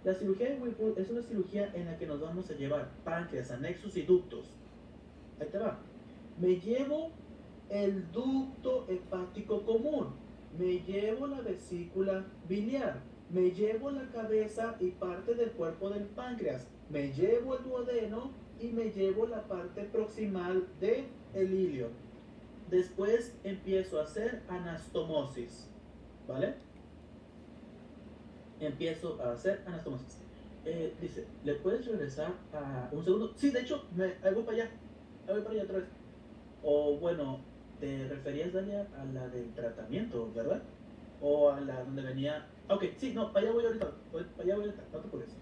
La cirugía de Whipple es una cirugía en la que nos vamos a llevar páncreas, anexos y ductos. Ahí te va. Me llevo el ducto hepático común, me llevo la vesícula biliar, me llevo la cabeza y parte del cuerpo del páncreas, me llevo el duodeno y me llevo la parte proximal del ilio. Después empiezo a hacer anastomosis, ¿vale? Empiezo a hacer anastomosis. Dice, ¿le puedes regresar a un segundo? Sí, de hecho, ahí voy para allá. Ahí voy para allá otra vez. O bueno, te referías, Dalia, a la del tratamiento, ¿verdad? O a la donde venía... Ok, sí, no, para allá voy ahorita. Para allá voy ahorita, no te apures.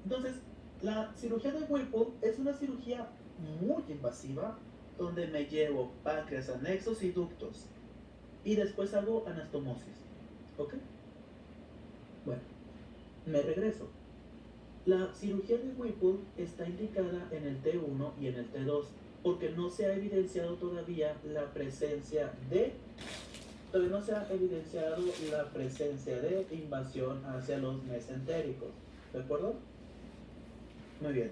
Entonces, la cirugía de Whipple es una cirugía muy invasiva donde me llevo páncreas, anexos y ductos. Y después hago anastomosis. ¿Ok? Bueno, me regreso. La cirugía de Whipple está indicada en el T1 y en el T2 porque no se ha evidenciado todavía la presencia de invasión hacia los mesentéricos. ¿De acuerdo? Muy bien.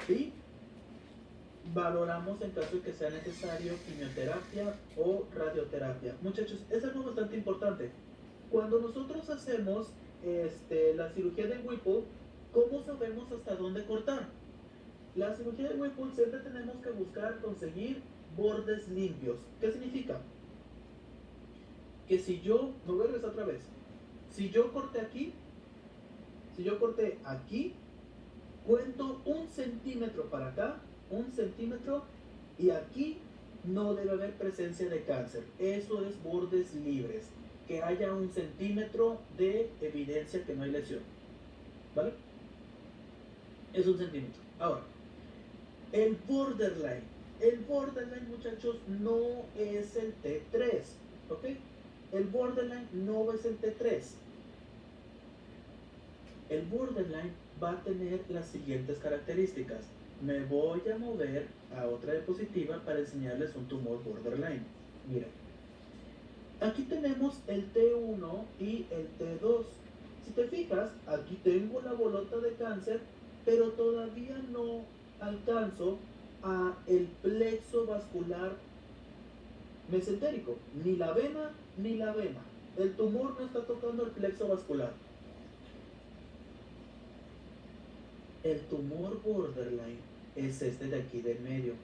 Y valoramos en caso de que sea necesario quimioterapia o radioterapia. Muchachos, es algo bastante importante. Cuando nosotros hacemos la cirugía de Whipple, ¿cómo sabemos hasta dónde cortar? La cirugía de Whipple siempre tenemos que buscar conseguir bordes limpios. ¿Qué significa? Que si yo, me voy a regresar otra vez, si yo corté aquí, cuento 1 centímetro para acá, 1 centímetro, y aquí no debe haber presencia de cáncer. Eso es bordes libres, que haya 1 centímetro de evidencia que no hay lesión. ¿Vale? Es 1 centímetro. Ahora, el borderline, muchachos, no es el T3, ¿ok? El borderline no es el T3. El borderline va a tener las siguientes características. Me voy a mover a otra diapositiva para enseñarles un tumor borderline. Miren, aquí tenemos el T1 y el T2. Si te fijas, aquí tengo la bolota de cáncer, pero todavía no alcanzo a el plexo vascular mesentérico, ni la vena ni la vena. El tumor no está tocando el plexo vascular. El tumor borderline es este de aquí del medio.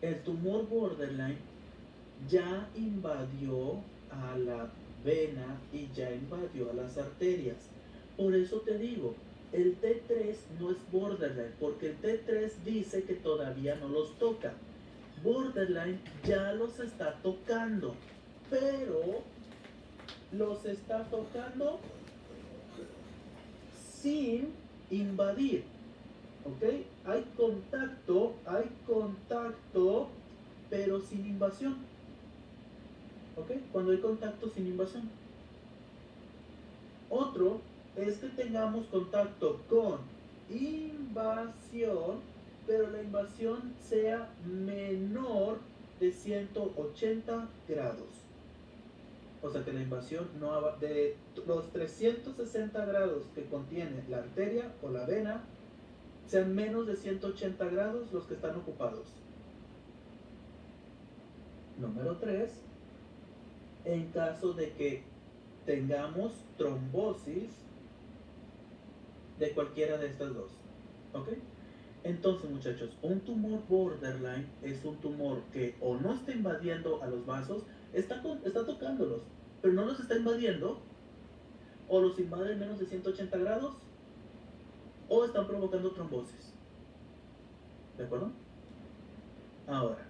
El tumor borderline ya invadió a la vena y ya invadió a las arterias. Por eso te digo, el T3 no es borderline, porque el T3 dice que todavía no los toca. Borderline ya los está tocando, pero los está tocando sin invadir. ¿Ok? Hay contacto, pero sin invasión. ¿Ok? Cuando hay contacto sin invasión. Otro es que tengamos contacto con invasión, pero la invasión sea menor de 180 grados. O sea que la invasión no de los 360 grados que contiene la arteria o la vena, sean menos de 180 grados los que están ocupados. Número 3, en caso de que tengamos trombosis de cualquiera de estas dos. ¿Ok? Entonces, muchachos, un tumor borderline es un tumor que o no está invadiendo a los vasos, está tocándolos, pero no los está invadiendo, o los invade en menos de 180 grados, o están provocando trombosis. ¿De acuerdo? Ahora,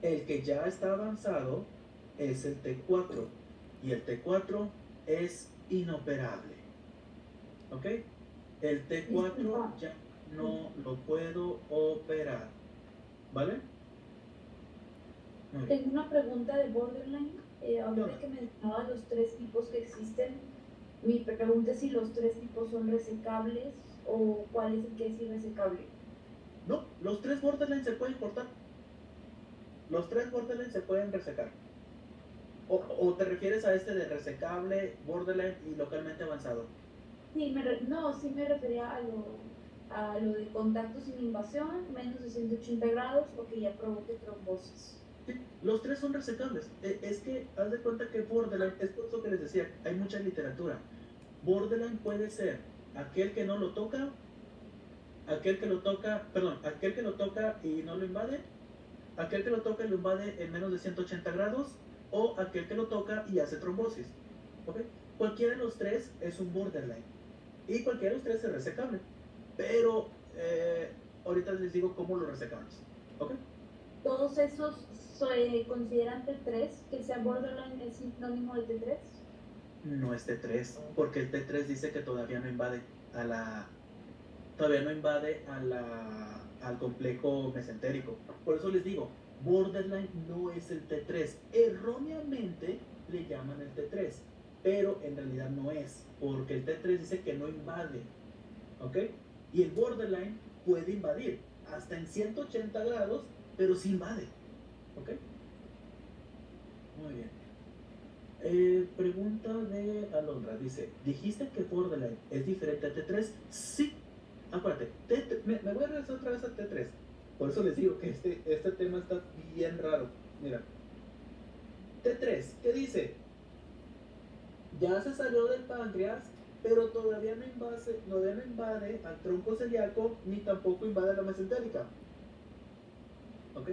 el que ya está avanzado es el T4, y el T4 es inoperable. ¿Ok? El T4 ya no lo puedo operar. ¿Vale? Tengo una pregunta de borderline. Ahorita que mencionaba los tres tipos que existen, mi pregunta es si los tres tipos son resecables o cuál es el que es irresecable. No, los tres borderline se pueden cortar. Los tres borderline se pueden resecar. ¿O te refieres a este de resecable, borderline y localmente avanzado? Sí, sí me refería a lo de contacto sin invasión, menos de 180 grados o que ya provoque trombosis. Sí, los tres son resecables. Es que haz de cuenta que borderline, es por eso que les decía, hay mucha literatura. Borderline puede ser aquel que no lo toca, aquel que lo toca y no lo invade, aquel que lo toca y lo invade en menos de 180 grados, o aquel que lo toca y hace trombosis. ¿Ok? Cualquiera de los tres es un borderline. Y cualquiera de los tres es resecable. Pero ahorita les digo cómo lo resecamos. ¿Ok? ¿Todos esos se consideran T3? ¿Que sea borderline es sinónimo de T3? No es T3, porque el T3 dice que todavía no invade al complejo mesentérico. Por eso les digo, borderline no es el T3. Erróneamente le llaman el T3, pero en realidad no es, porque el T3 dice que no invade. ¿Ok? Y el borderline puede invadir hasta en 180 grados, pero sí invade. ¿Ok? Muy bien. Pregunta de Alondra, dice, ¿dijiste que borderline es diferente a T3? Sí. Acuérdate, me voy a regresar otra vez a T3. Por eso les digo que este tema está bien raro. Mira, T3, ¿qué dice? Ya se salió del páncreas, pero todavía no invade al tronco celíaco ni tampoco invade la mesentérica. ¿Ok?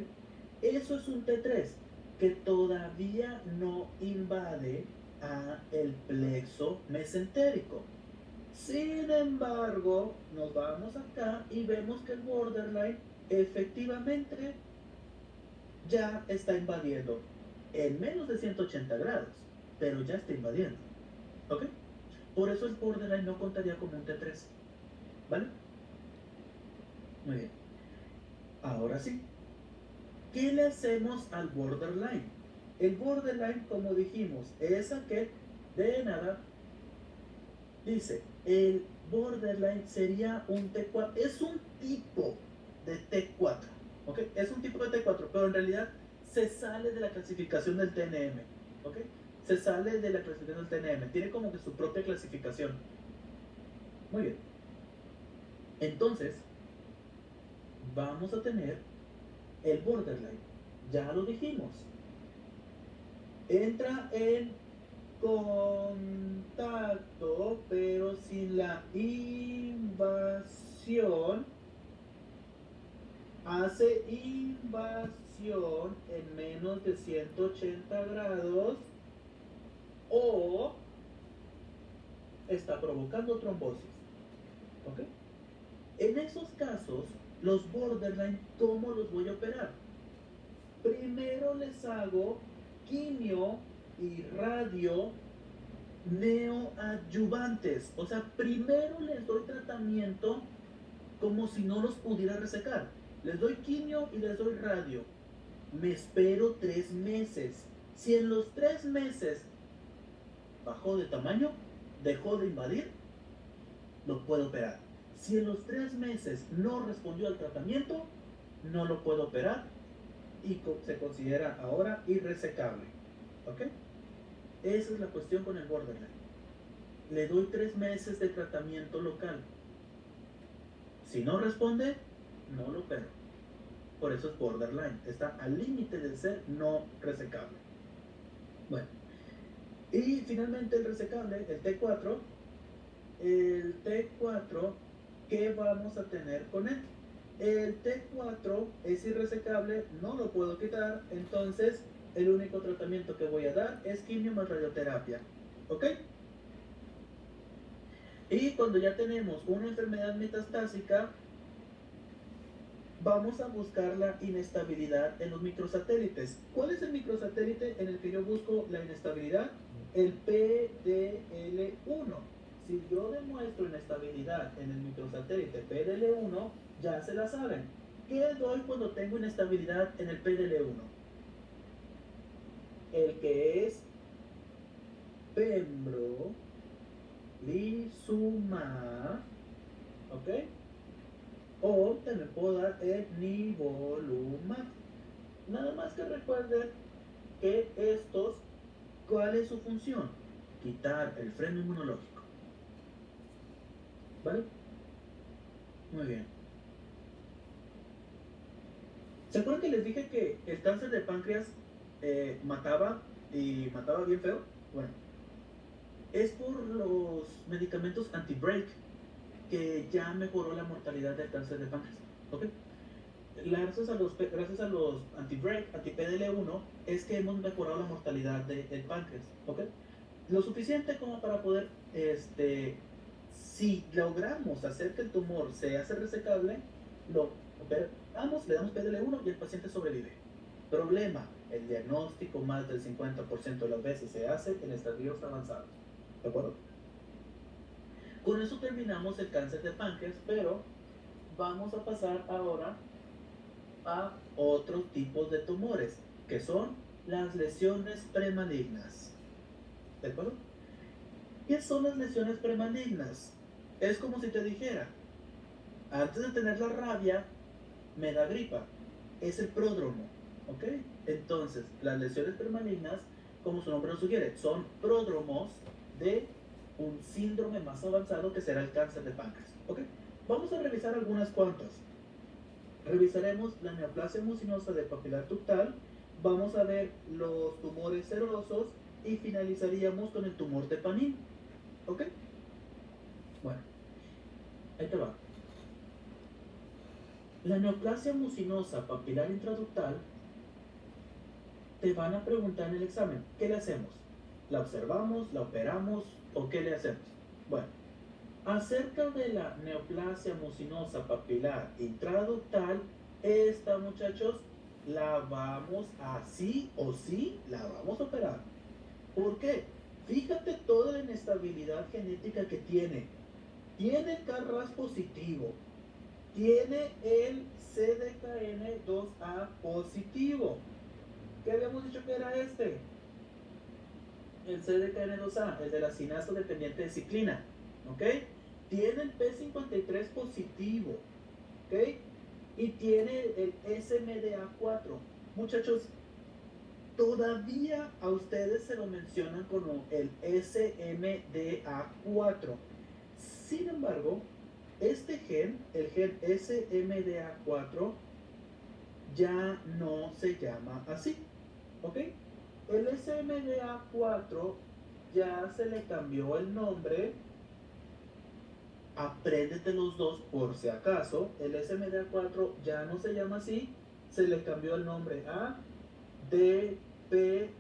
Eso es un T3 que todavía no invade a el plexo mesentérico. Sin embargo, nos vamos acá y vemos que el borderline efectivamente ya está invadiendo en menos de 180 grados, pero ya está invadiendo. ¿Ok? Por eso el borderline no contaría como un T3. ¿Vale? Muy bien. Ahora sí. ¿Qué le hacemos al borderline? El borderline, como dijimos, es aquel de nada. Dice, el borderline sería un T4. Es un tipo de T4. ¿Ok? Es un tipo de T4, pero en realidad se sale de la clasificación del TNM. ¿Ok? Se sale de la clasificación del TNM. Tiene como que su propia clasificación. Muy bien. Entonces, vamos a tener el borderline. Ya lo dijimos. Entra en contacto, pero sin la invasión. Hace invasión en menos de 180 grados o está provocando trombosis. ¿Ok? En esos casos, los borderline, ¿cómo los voy a operar? Primero les hago quimio y radio neoadyuvantes. O sea, primero les doy tratamiento como si no los pudiera resecar. Les doy quimio y les doy radio. Me espero 3 meses. Si en los 3 meses bajó de tamaño, dejó de invadir, lo puedo operar. Si en los 3 meses no respondió al tratamiento, no lo puedo operar y se considera ahora irresecable. ¿Ok? Esa es la cuestión con el borderline. Le doy 3 meses de tratamiento local. Si no responde, no lo opero. Por eso es borderline. Está al límite de ser no resecable. Bueno. Y finalmente el resecable, el T4. El T4, ¿qué vamos a tener con él? El T4 es irresecable, no lo puedo quitar, entonces el único tratamiento que voy a dar es quimio más radioterapia. ¿Ok? Y cuando ya tenemos una enfermedad metastásica, vamos a buscar la inestabilidad en los microsatélites. ¿Cuál es el microsatélite en el que yo busco la inestabilidad? El PDL1. Si yo demuestro inestabilidad en el microsatélite PDL1, ya se la saben. ¿Qué doy cuando tengo inestabilidad en el PDL1? El que es pembrolizumab, ¿ok? O también puedo dar el nivolumab. Nada más que recuerden que estos, ¿cuál es su función? Quitar el freno inmunológico. ¿Vale? Muy bien. ¿Se acuerdan que les dije que el cáncer de páncreas mataba y mataba bien feo? Bueno, es por los medicamentos anti-break que ya mejoró la mortalidad del cáncer de páncreas. ¿Ok? Gracias a los anti-break, anti-PDL1, es que hemos mejorado la mortalidad del páncreas. ¿Ok? Lo suficiente como para poder, si logramos hacer que el tumor se hace resecable, lo operamos, le damos PDL1 y el paciente sobrevive. Problema, el diagnóstico más del 50% de las veces se hace en estadios avanzados. ¿De acuerdo? Con eso terminamos el cáncer de páncreas, pero vamos a pasar ahora a otros tipos de tumores, que son las lesiones premalignas. ¿De acuerdo? ¿Qué son las lesiones premalignas? Es como si te dijera, antes de tener la rabia, me da gripa. Es el pródromo, ¿ok? Entonces, las lesiones premalignas, como su nombre lo sugiere, son pródromos de un síndrome más avanzado que será el cáncer de páncreas, ¿ok? Vamos a revisar algunas cuantas. Revisaremos la neoplasia mucinosa del papilar ductal, vamos a ver los tumores serosos y finalizaríamos con el tumor de Panin, ¿ok? Bueno, ahí te va. La neoplasia mucinosa papilar intraductal, te van a preguntar en el examen, ¿qué le hacemos? ¿La observamos, la operamos o qué le hacemos? Bueno, acerca de la neoplasia mucinosa papilar intraductal, esta, muchachos, la vamos a sí o sí, la vamos a operar. ¿Por qué? Fíjate toda la inestabilidad genética que tiene. Tiene el KRAS positivo, tiene el CDKN2A positivo. ¿Qué habíamos dicho que era este? El CDKN2A, el de la cinasa dependiente de ciclina. ¿Ok? Tiene el P53 positivo. ¿Ok? Y tiene el SMDA4. Muchachos, todavía a ustedes se lo mencionan como el SMDA4. Sin embargo, este gen, el gen SMDA4, ya no se llama así. ¿Ok? El SMDA4 ya se le cambió el nombre. Apréndete los dos por si acaso. El SMDA4 ya no se llama así. Se le cambió el nombre a DPC4.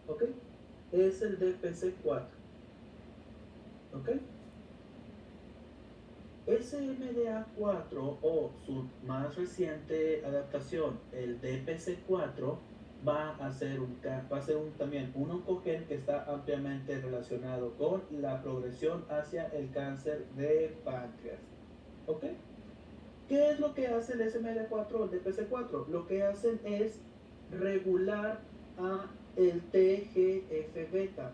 ¿Ok? Es el DPC4. ¿Ok? SMDA4 o su más reciente adaptación, el DPC4, va a ser también un oncogen que está ampliamente relacionado con la progresión hacia el cáncer de páncreas. ¿Ok? ¿Qué es lo que hace el SMD4 o el DPC4? Lo que hacen es regular a el TGF-beta.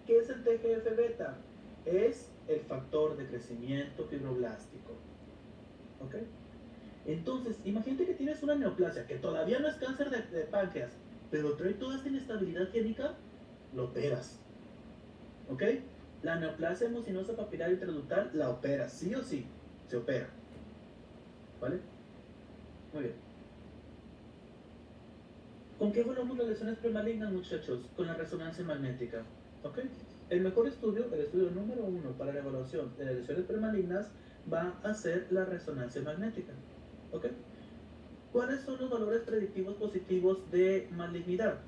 ¿Qué es el TGF-beta? Es el factor de crecimiento fibroblástico. ¿Ok? Entonces, imagínate que tienes una neoplasia que todavía no es cáncer de páncreas, pero trae toda esta inestabilidad génica, lo operas. ¿Ok? La neoplasia mucinosa papilar intraductal la operas, sí o sí, se opera. ¿Vale? Muy bien. ¿Con qué evaluamos las lesiones premalignas, muchachos? Con la resonancia magnética. ¿Ok? El mejor estudio, el estudio número 1 para la evaluación de las lesiones premalignas, va a ser la resonancia magnética. ¿Ok? ¿Cuáles son los valores predictivos positivos de malignidad?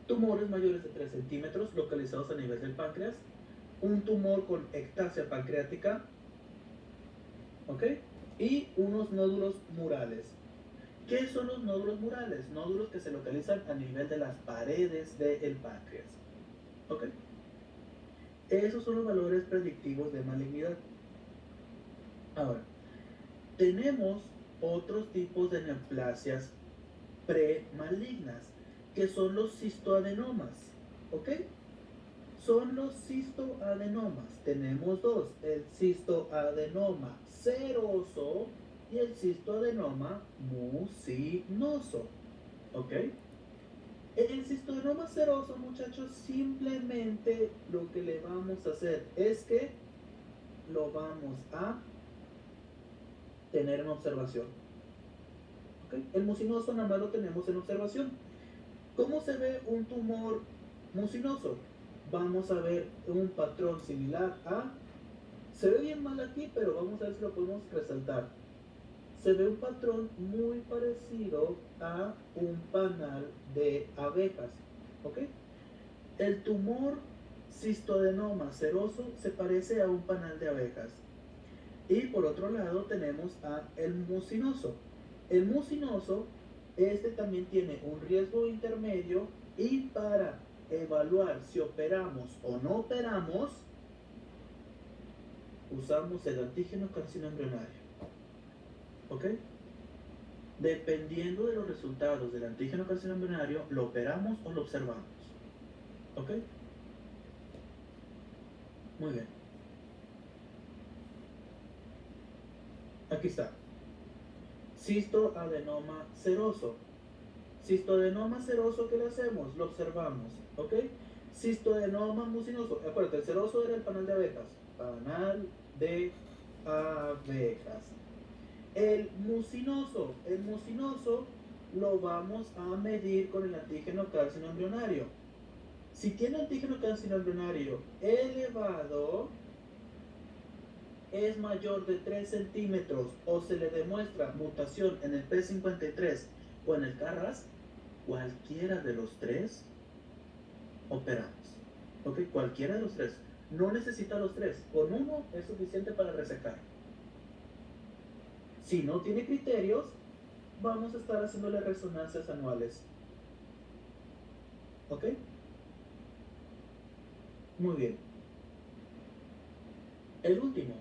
Tumores mayores de 3 centímetros localizados a nivel del páncreas, un tumor con ectasia pancreática, ¿ok? Y unos nódulos murales. ¿Qué son los nódulos murales? Nódulos que se localizan a nivel de las paredes del páncreas, ¿ok? Esos son los valores predictivos de malignidad. Ahora, tenemos otros tipos de neoplasias premalignas, que son los cistoadenomas, ¿ok? Son los cistoadenomas. Tenemos dos, el cistoadenoma seroso y el cistoadenoma mucinoso, ¿ok? El cistoadenoma seroso, muchachos, simplemente lo que le vamos a hacer es que lo vamos a tener en observación. ¿Okay? El mucinoso nada más lo tenemos en observación. ¿Cómo se ve un tumor mucinoso? Vamos a ver un patrón similar a... Se ve bien mal aquí, pero vamos a ver si lo podemos resaltar. Se ve un patrón muy parecido a un panal de abejas. ¿Ok? El tumor cistoadenoma seroso se parece a un panal de abejas. Y por otro lado tenemos a el mucinoso. El mucinoso, este también tiene un riesgo intermedio, y para evaluar si operamos o no operamos, usamos el antígeno carcinoembrionario. ¿Ok? Dependiendo de los resultados del antígeno carcinoembrionario, lo operamos o lo observamos. ¿Ok? Muy bien. Aquí está. Cistoadenoma seroso. Cistoadenoma seroso, ¿qué le hacemos? Lo observamos, ¿ok? Cistoadenoma mucinoso. Acuérdate, el seroso era el panal de abejas. Panal de abejas. El mucinoso lo vamos a medir con el antígeno carcinoembrionario. Si tiene antígeno carcinoembrionario elevado, es mayor de 3 centímetros o se le demuestra mutación en el P53 o en el KRAS, cualquiera de los tres operamos. ¿Ok? Cualquiera de los tres. No necesita los tres. Con uno es suficiente para resecar. Si no tiene criterios, vamos a estar haciéndole resonancias anuales. ¿Ok? Muy bien. El último,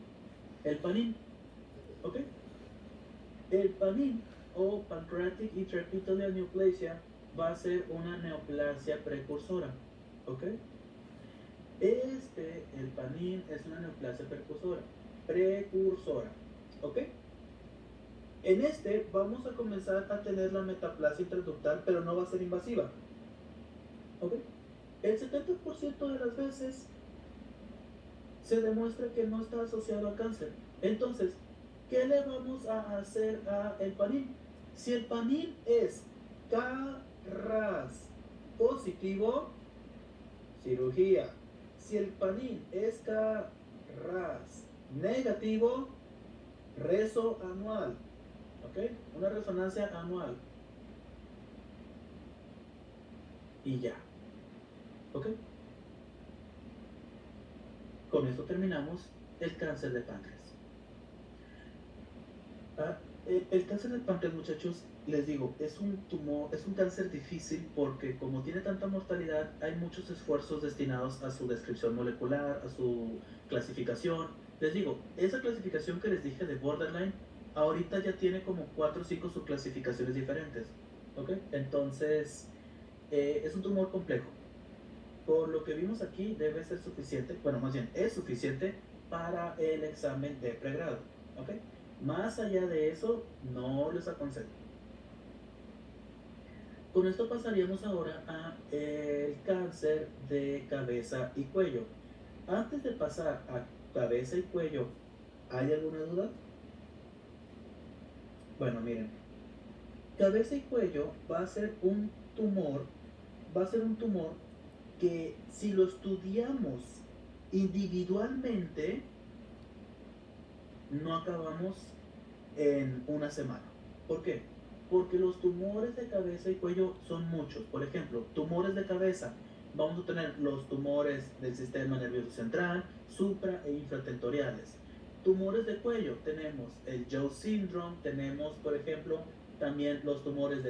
el PANIN. ¿Ok? El PANIN o Pancreatic Intraepithelial Neoplasia va a ser una neoplasia precursora. ¿Ok? El PANIN es una neoplasia precursora. ¿Ok? En vamos a comenzar a tener la metaplasia intraductal, pero no va a ser invasiva. ¿Ok? El 70% de las veces se demuestra que no está asociado a cáncer. Entonces, ¿qué le vamos a hacer al PANIN? Si el PANIN es KRAS positivo, cirugía. Si el PANIN es KRAS negativo, rezo anual. ¿Ok? Una resonancia anual. Y ya. ¿Ok? Con esto terminamos el cáncer de páncreas. El cáncer de páncreas, muchachos, les digo, es un tumor, es un cáncer difícil porque como tiene tanta mortalidad, hay muchos esfuerzos destinados a su descripción molecular, a su clasificación. Les digo, esa clasificación que les dije de borderline, ahorita ya tiene como 4 o 5 subclasificaciones diferentes. ¿Ok? Entonces, es un tumor complejo. Por lo que vimos aquí, debe ser suficiente, bueno, más bien, es suficiente para el examen de pregrado. ¿Ok? Más allá de eso, no les aconsejo. Con esto pasaríamos ahora a el cáncer de cabeza y cuello. Antes de pasar a cabeza y cuello, ¿hay alguna duda? Bueno, miren, cabeza y cuello va a ser un tumor que si lo estudiamos individualmente, no acabamos en una semana. ¿Por qué? Porque los tumores de cabeza y cuello son muchos. Por ejemplo, tumores de cabeza. Vamos a tener los tumores del sistema nervioso central, supra e infratentoriales. Tumores de cuello, tenemos el Joe Syndrome, tenemos, por ejemplo, también los tumores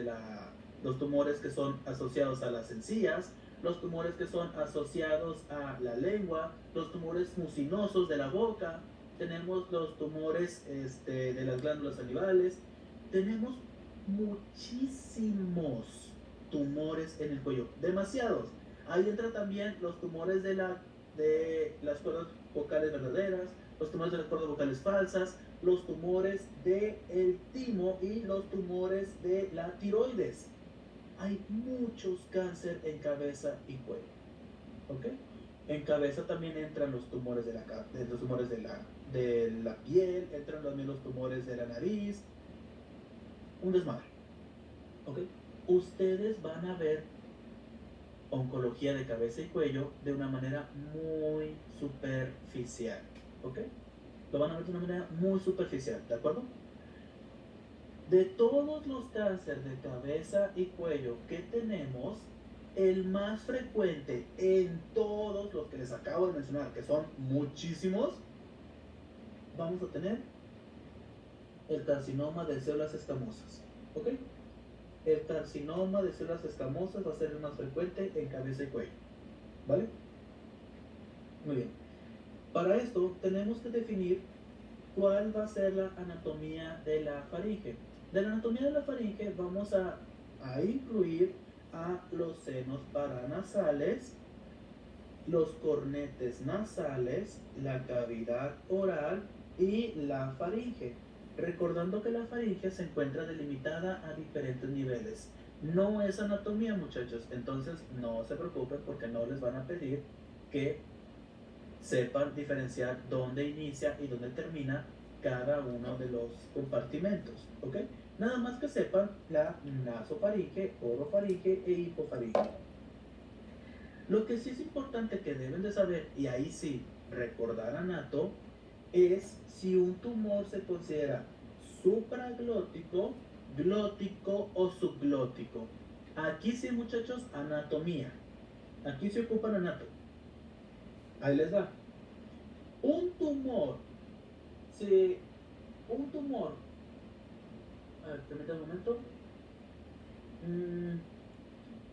los tumores que son asociados a las encías, los tumores que son asociados a la lengua, los tumores mucinosos de la boca, tenemos los tumores de las glándulas salivales, tenemos muchísimos tumores en el cuello, demasiados. Ahí entra también los tumores de las cuerdas vocales verdaderas, los tumores de las cuerdas vocales falsas, los tumores del timo y los tumores de la tiroides. Hay muchos cáncer en cabeza y cuello. ¿Ok? En cabeza también entran los tumores de la piel, entran también los tumores de la nariz. Un desmadre. ¿Ok? Ustedes van a ver oncología de cabeza y cuello de una manera muy superficial. ¿Ok? Lo van a ver de una manera muy superficial, ¿de acuerdo? De todos los cánceres de cabeza y cuello que tenemos, el más frecuente en todos los que les acabo de mencionar, que son muchísimos, vamos a tener el carcinoma de células escamosas. ¿Ok? El carcinoma de células escamosas va a ser el más frecuente en cabeza y cuello. ¿Vale? Muy bien. Para esto tenemos que definir cuál va a ser la anatomía de la faringe. De la anatomía de la faringe vamos a incluir a los senos paranasales, los cornetes nasales, la cavidad oral y la faringe. Recordando que la faringe se encuentra delimitada a diferentes niveles. No es anatomía, muchachos, entonces no se preocupen porque no les van a pedir que sepan diferenciar dónde inicia y dónde termina cada uno de los compartimentos, ¿ok? Nada más que sepan la nasofaringe, orofaringe e hipofaringe. Lo que sí es importante que deben de saber, y ahí sí, recordar anato, es si un tumor se considera supraglótico, glótico o subglótico. Aquí sí, muchachos, anatomía. Aquí se ocupan anato. Ahí les va. Un tumor, a ver, permítanme un momento.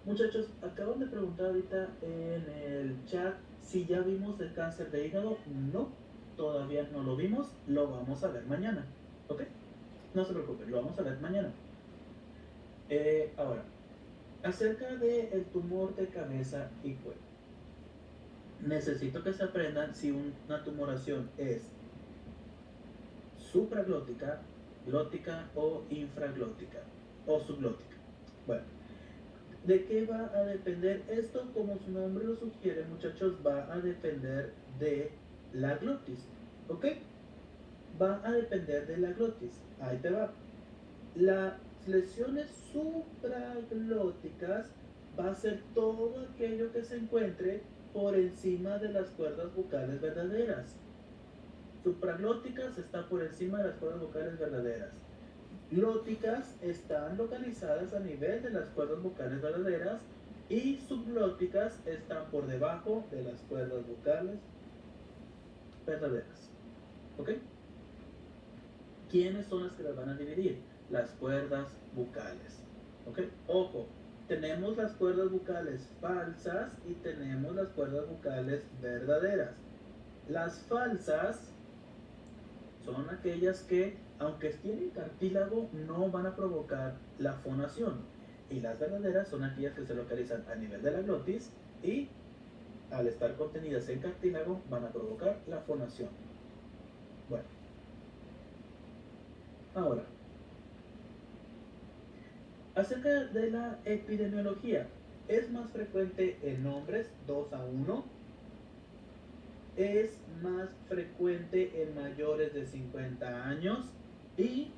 Muchachos, acaban de preguntar ahorita en el chat si ya vimos el cáncer de hígado. No, todavía no lo vimos, lo vamos a ver mañana. ¿Ok? No se preocupen, lo vamos a ver mañana. Ahora, acerca del tumor de cabeza y cuello. Necesito que se aprendan si una tumoración es supraglótica, glótica o infraglótica o subglótica. Bueno, ¿de qué va a depender esto? Como su nombre lo sugiere, muchachos, va a depender de la glotis. ¿Ok? Va a depender de la glotis. Ahí te va. Las lesiones supraglóticas va a ser todo aquello que se encuentre por encima de las cuerdas vocales verdaderas. Supraglóticas está por encima de las cuerdas vocales verdaderas. Glóticas están localizadas a nivel de las cuerdas vocales verdaderas y subglóticas están por debajo de las cuerdas vocales verdaderas. ¿Ok? ¿Quiénes son las que las van a dividir? Las cuerdas vocales. ¿Ok? Ojo, tenemos las cuerdas vocales falsas y tenemos las cuerdas vocales verdaderas. Las falsas son aquellas que, aunque tienen cartílago, no van a provocar la fonación. Y las verdaderas son aquellas que se localizan a nivel de la glotis y, al estar contenidas en cartílago, van a provocar la fonación. Bueno. Ahora, acerca de la epidemiología, es más frecuente en hombres 2:1, es más frecuente en mayores de 50 años y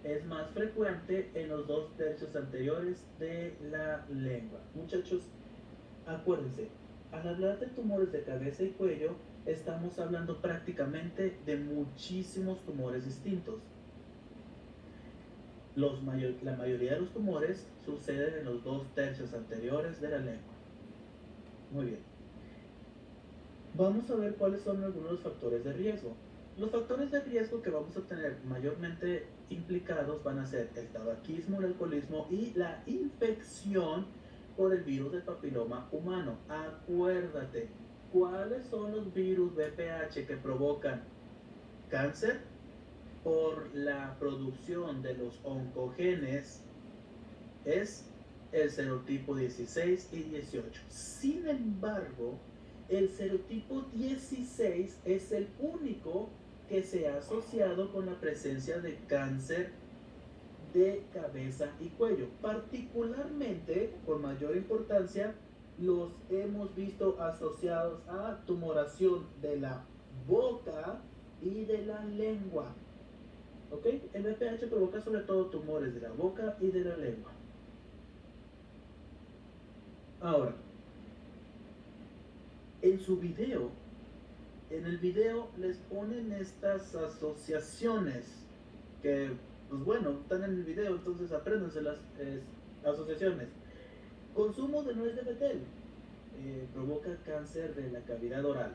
es más frecuente en los 2 tercios anteriores de la lengua. Muchachos, Acuérdense, al hablar de tumores de cabeza y cuello, estamos hablando prácticamente de muchísimos tumores distintos. La mayoría de los tumores suceden en los 2/3 anteriores de la lengua. Muy bien. Vamos a ver cuáles son algunos de los factores de riesgo. Los factores de riesgo que vamos a tener mayormente implicados van a ser el tabaquismo, el alcoholismo y la infección por el virus del papiloma humano. Acuérdate, ¿cuáles son los virus VPH que provocan cáncer? Por la producción de los oncogenes es el serotipo 16 y 18. Sin embargo, el serotipo 16 es el único que se ha asociado con la presencia de cáncer de cabeza y cuello. Particularmente, con mayor importancia, los hemos visto asociados a tumoración de la boca y de la lengua. ¿Ok? El VPH provoca sobre todo tumores de la boca y de la lengua. Ahora, en el video les ponen estas asociaciones que, pues bueno, están en el video, entonces apréndanse las asociaciones. Consumo de nuez de betel provoca cáncer de la cavidad oral.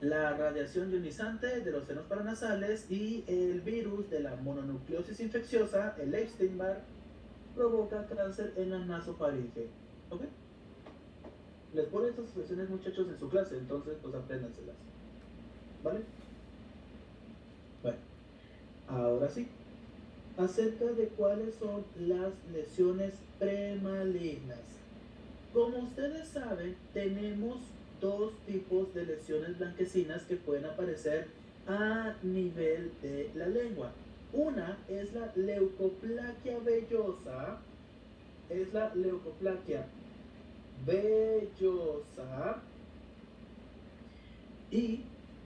La radiación ionizante de los senos paranasales y el virus de la mononucleosis infecciosa, el Epstein-Barr, provoca cáncer en la nasofaringe. ¿Ok? Les ponen estas expresiones, muchachos, en su clase, entonces pues apréndanselas. ¿Vale? Bueno, ahora sí. Acerca de cuáles son las lesiones premalignas. Como ustedes saben, tenemos dos tipos de lesiones blanquecinas que pueden aparecer a nivel de la lengua. Una es la leucoplaquia vellosa, y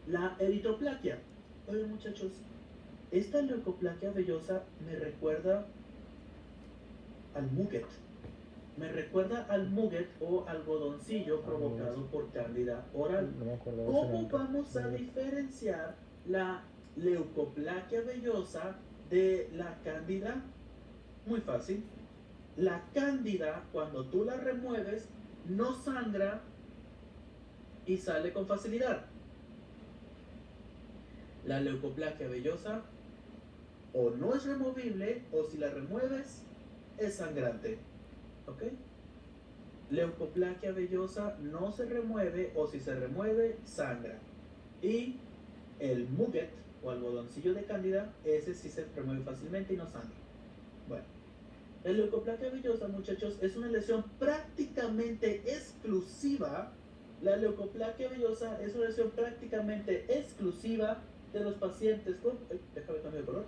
la eritroplaquia. Oye, muchachos, esta leucoplaquia vellosa me recuerda al muguet. O algodoncillo provocado por cándida oral. ¿Cómo vamos a diferenciar la leucoplaquia vellosa de la cándida? Muy fácil. La cándida, cuando tú la remueves, no sangra y sale con facilidad. La leucoplaquia vellosa o no es removible, o si la remueves, es sangrante. ¿Ok? Leucoplaquia vellosa no se remueve, o si se remueve, sangra. Y el muguet o algodoncillo de cándida, ese sí se remueve fácilmente y no sangra. Bueno, la leucoplaquia vellosa, muchachos, es una lesión prácticamente exclusiva. La leucoplaquia vellosa es una lesión prácticamente exclusiva de los pacientes con... déjame cambiar de color.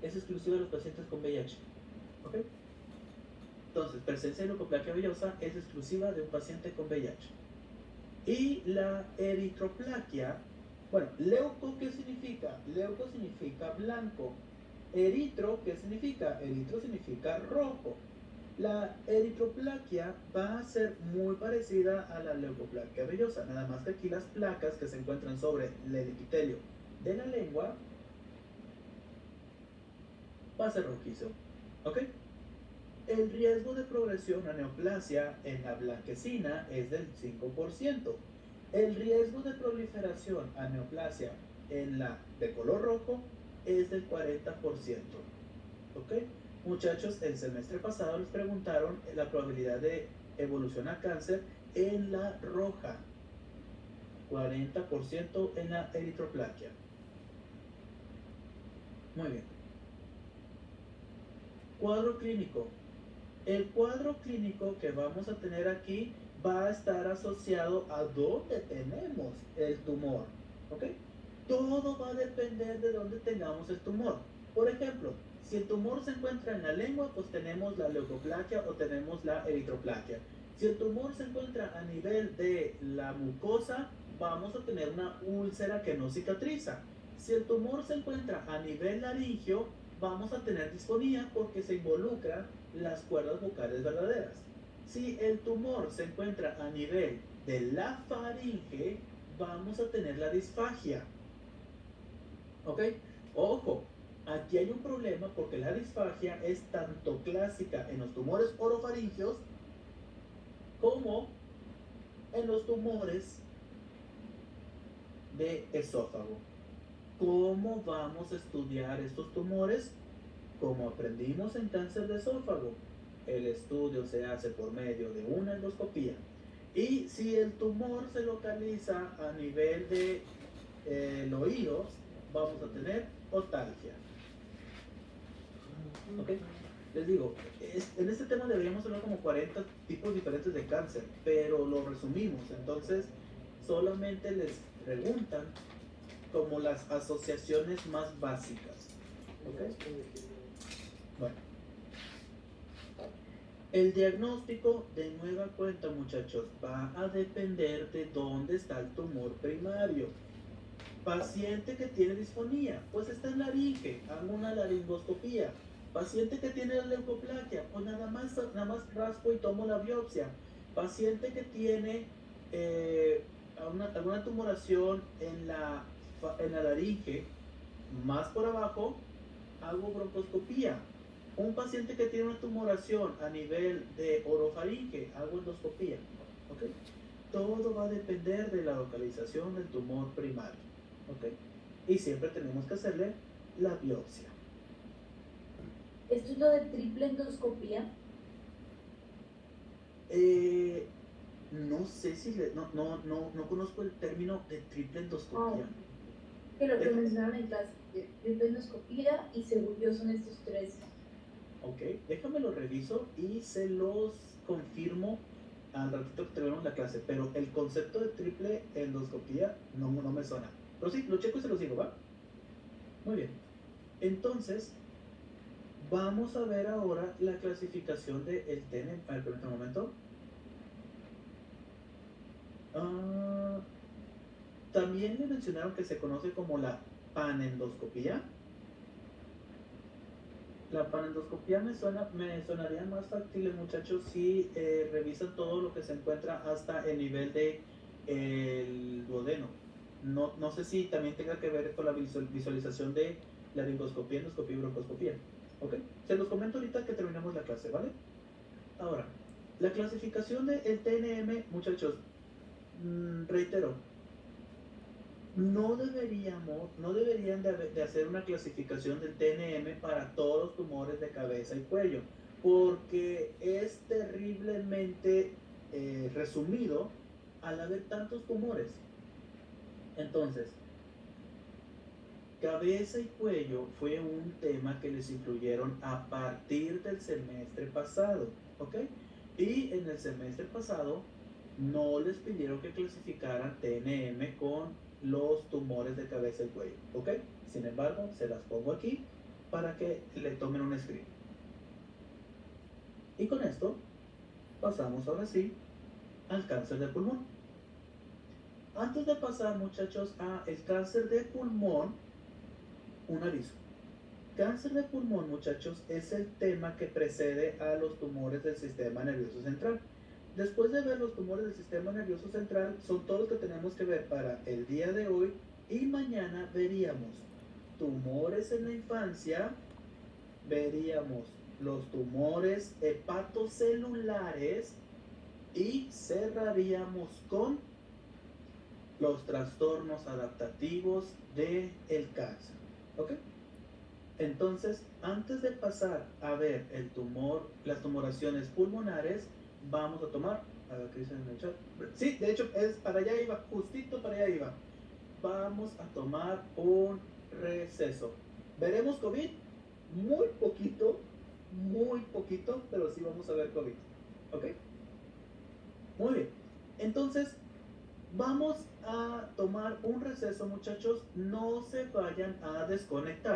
Es exclusiva de los pacientes con VIH. ¿Ok? Entonces, presencia de leucoplaquia vellosa es exclusiva de un paciente con VIH. Y la eritroplaquia, bueno, leuco, ¿qué significa? Leuco significa blanco. Eritro, ¿qué significa? Eritro significa rojo. La eritroplaquia va a ser muy parecida a la leucoplaquia vellosa, nada más que aquí las placas que se encuentran sobre el epitelio de la lengua va a ser rojizo. ¿Ok? El riesgo de progresión a neoplasia en la blanquecina es del 5%. El riesgo de proliferación a neoplasia en la de color rojo es del 40%. ¿Ok? Muchachos, el semestre pasado les preguntaron la probabilidad de evolución a cáncer en la roja. 40% en la eritroplaquia. Muy bien. Cuadro clínico. El cuadro clínico que vamos a tener aquí va a estar asociado a dónde tenemos el tumor. ¿Ok? Todo va a depender de dónde tengamos el tumor. Por ejemplo, si el tumor se encuentra en la lengua, pues tenemos la leucoplaquia o tenemos la eritroplaquia. Si el tumor se encuentra a nivel de la mucosa, vamos a tener una úlcera que no cicatriza. Si el tumor se encuentra a nivel laringio, vamos a tener disfonía porque se involucran las cuerdas vocales verdaderas. Si el tumor se encuentra a nivel de la faringe, vamos a tener la disfagia. ¿Ok? Ojo, aquí hay un problema porque la disfagia es tanto clásica en los tumores orofaringeos como en los tumores de esófago. ¿Cómo vamos a estudiar estos tumores? Como aprendimos en cáncer de esófago, el estudio se hace por medio de una endoscopía. Y si el tumor se localiza a nivel de el oído, vamos a tener otalgia. ¿Ok? Les digo, en este tema deberíamos hablar como 40 tipos diferentes de cáncer, pero lo resumimos. Entonces, solamente les preguntan como las asociaciones más básicas. ¿Ok? Bueno. El diagnóstico, de nueva cuenta, muchachos, va a depender de dónde está el tumor primario. Paciente que tiene disfonía, pues está en laringe, hago una laringoscopía. Paciente que tiene leucoplaquia, pues nada más raspo y tomo la biopsia. Paciente que tiene alguna tumoración en la laringe, más por abajo, hago broncoscopía. Un paciente que tiene una tumoración a nivel de orofaringe, hago endoscopía. ¿Okay? Todo va a depender de la localización del tumor primario. ¿Okay? Y siempre tenemos que hacerle la biopsia. ¿Esto es lo de triple endoscopía? No sé si no conozco el término de triple endoscopía. Que lo que mencionaron en clase, triple endoscopía y según yo son estos tres. Ok, déjame lo reviso y se los confirmo al ratito que terminemos la clase, pero el concepto de triple endoscopía no me suena. Pero sí, lo checo y se los digo, ¿va? Muy bien. Entonces, vamos a ver ahora la clasificación del TNM. A ver, permítame un momento. También le mencionaron que se conoce como la panendoscopía. La panendoscopía me sonaría más factible, muchachos, si revisan todo lo que se encuentra hasta el nivel de el duodeno. No sé si también tenga que ver con la visualización de laringoscopía, endoscopía y broncoscopía. ¿Ok? Se los comento ahorita que terminemos la clase, ¿vale? Ahora, la clasificación del TNM, muchachos, reitero, no deberían de hacer una clasificación del TNM para todos los tumores de cabeza y cuello, porque es terriblemente resumido al haber tantos tumores. Entonces, cabeza y cuello fue un tema que les incluyeron a partir del semestre pasado, ¿ok? Y en el semestre pasado no les pidieron que clasificaran TNM con los tumores de cabeza y cuello, ¿ok? Sin embargo, se las pongo aquí para que le tomen un screen. Y con esto pasamos ahora sí al cáncer de pulmón. Antes de pasar, muchachos, a el cáncer de pulmón, un aviso. Cáncer de pulmón, muchachos, es el tema que precede a los tumores del sistema nervioso central. Después de ver los tumores del sistema nervioso central, son todos los que tenemos que ver para el día de hoy, y mañana veríamos tumores en la infancia, veríamos los tumores hepatocelulares y cerraríamos con los trastornos adaptativos del cáncer. ¿Ok? Entonces, antes de pasar a ver el tumor, las tumoraciones pulmonares, vamos a tomar, a ver qué dicen en el chat. Sí, de hecho, es para allá iba, justito para allá iba. Vamos a tomar un receso. Veremos COVID, muy poquito, pero sí vamos a ver COVID. ¿Ok? Muy bien. Entonces, vamos a tomar un receso, muchachos. No se vayan a desconectar.